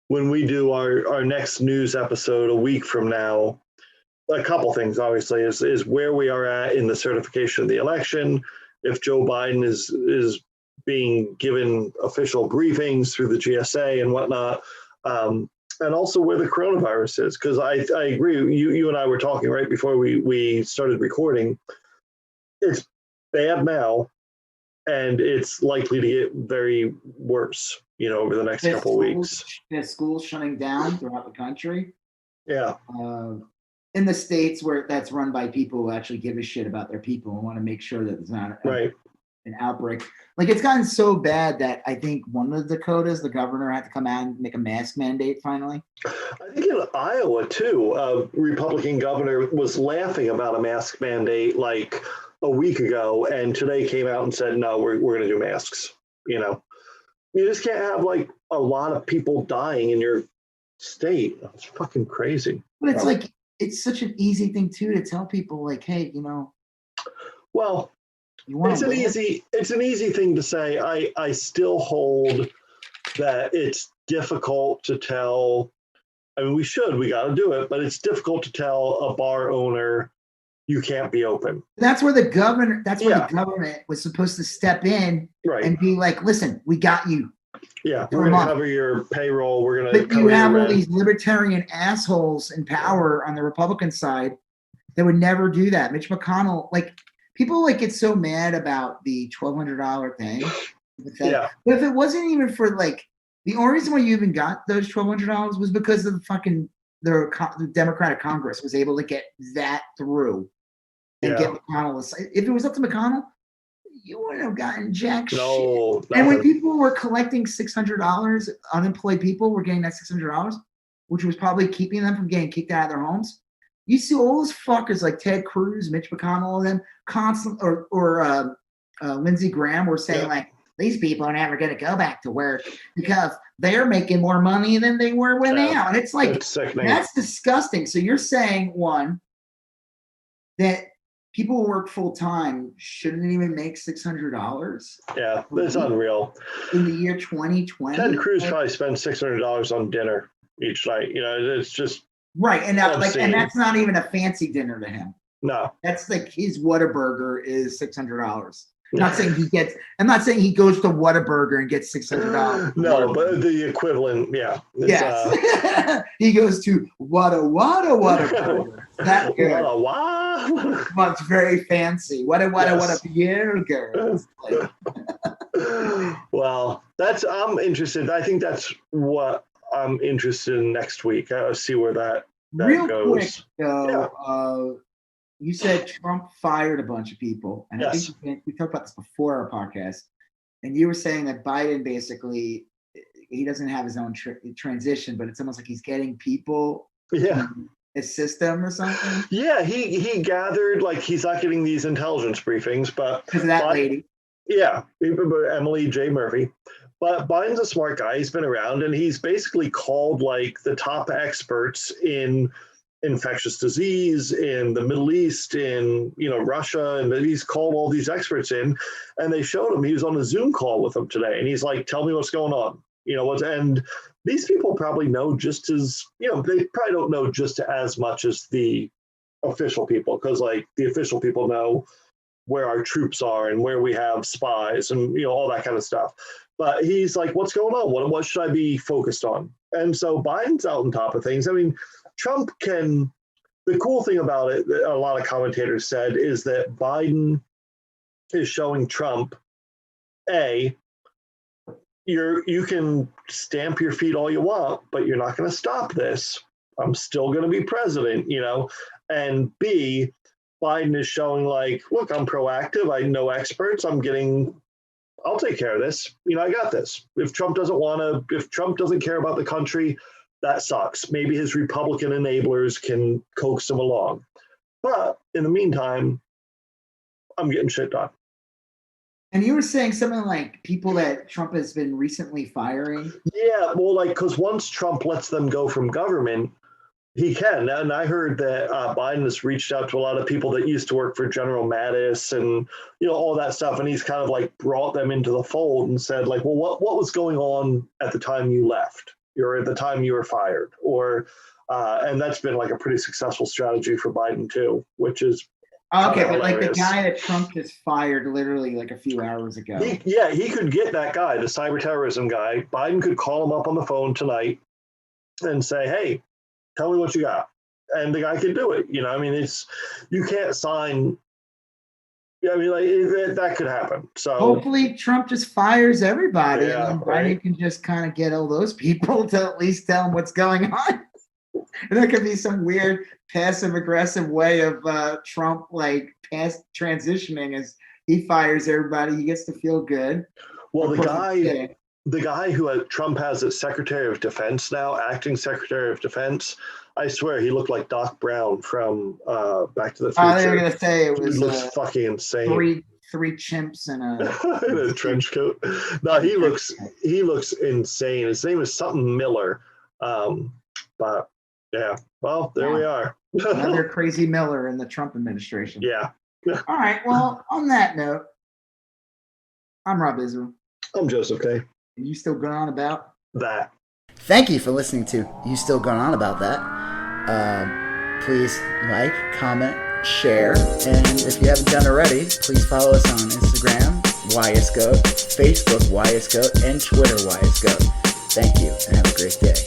when we do our next news episode a week from now. A couple things, obviously, is where we are at in the certification of the election. If Joe Biden is being given official briefings through the GSA and whatnot, and also where the coronavirus is, because I agree. You and I were talking right before we started recording. It's bad now, and it's likely to get very worse, over the next couple of weeks. There's schools shutting down throughout the country. Yeah. In the states where that's run by people who actually give a shit about their people and want to make sure that there's not an outbreak. Like, it's gotten so bad that I think one of the Dakotas, the governor, had to come out and make a mask mandate finally. I think in Iowa too, a Republican governor was laughing about a mask mandate like a week ago, and today came out and said, no, we're going to do masks. You just can't have like a lot of people dying in your state. It's fucking crazy. But it's like, it's such an easy thing too to tell people, like, hey, well, it's an easy thing to say. I still hold that it's difficult to tell. I mean, we got to do it, but it's difficult to tell a bar owner you can't be open. That's where the government was supposed to step in and be like, listen, we got you. Yeah, we're going to cover your payroll. We're going to cover But you have all these libertarian assholes in power on the Republican side that would never do that. Mitch McConnell, like, people get so mad about the $1,200 thing. Yeah. But if it wasn't even for the only reason why you even got those $1,200 was because of the Democratic Congress was able to get that through and get McConnell. If it was up to McConnell, you wouldn't have gotten jack shit. And when people were collecting $600, unemployed people were getting that $600, which was probably keeping them from getting kicked out of their homes. You see all those fuckers like Ted Cruz, Mitch McConnell, and them or Lindsey Graham were saying these people are never going to go back to work because they're making more money than they were when they out. And it's like, that's disgusting. So you're saying, one, that people who work full time shouldn't even make $600. Yeah, that's unreal. In the year 2020, Ted Cruz probably spends $600 on dinner each night. It's just right, and that's not even a fancy dinner to him. No, that's like his Whataburger is $600. I'm not saying he goes to Whataburger and gets $600. No, but the equivalent, yeah. Yes. He goes to Whataburger. That good. Well, it's very fancy. What a burger. Well, I'm interested. I think that's what I'm interested in next week. I'll see where that Real goes. Quick, though, you said Trump fired a bunch of people, and I think we talked about this before our podcast, and you were saying that Biden basically, he doesn't have his own transition, but it's almost like he's getting people to assist him or something. Yeah, he gathered, he's not getting these intelligence briefings, but because of that lady. Yeah, Emily J. Murphy. But Biden's a smart guy. He's been around, and he's basically called the top experts in infectious disease in the Middle East, in Russia, and he's called all these experts in, and they showed him. He was on a Zoom call with them today, and he's like, "Tell me what's going on." And these people probably know just as they probably don't know just as much as the official people, because the official people know where our troops are and where we have spies and all that kind of stuff. But he's like, "What's going on? What should I be focused on?" And so Biden's out on top of things. I mean, Trump can, the cool thing about it, that a lot of commentators said, is that Biden is showing Trump, you can stamp your feet all you want, but you're not going to stop this. I'm still going to be president, and B, Biden is showing like, look, I'm proactive. I know experts. I'll take care of this. I got this. If Trump doesn't care about the country, that sucks. Maybe his Republican enablers can coax him along. But in the meantime, I'm getting shit done. And you were saying something like people that Trump has been recently firing? Yeah, well, because once Trump lets them go from government, he can. And I heard that Biden has reached out to a lot of people that used to work for General Mattis and, all that stuff. And he's kind of like brought them into the fold and said like, well, what was going on at the time you left or at the time you were fired? Or, and that's been like a pretty successful strategy for Biden too, which is okay, but like the guy that Trump just fired literally like a few hours ago. He could get that guy, the cyber terrorism guy. Biden could call him up on the phone tonight and say, hey, tell me what you got. And the guy can do it. You can't sign. That could happen. So hopefully Trump just fires everybody. Yeah, and then Biden can just kind of get all those people to at least tell them what's going on. And there could be some weird passive-aggressive way of Trump like transitioning as he fires everybody. He gets to feel good. Well, the guy who Trump has as Secretary of Defense now, acting Secretary of Defense, I swear he looked like Doc Brown from Back to the Future. They were gonna say it was looks fucking insane. Three chimps in a in a trench coat. No, he looks insane. His name is something Miller. But yeah, well, there we are. Another crazy Miller in the Trump administration. Yeah. All right. Well, on that note, I'm Rob Israel. I'm Joseph K. You still going on about that? Thank you for listening to You Still Going On About That. Please like, comment, share, and if you haven't done already, please follow us on Instagram, YSGOAT, Facebook, YSGOAT, and Twitter, YSGOAT. Thank you, and have a great day.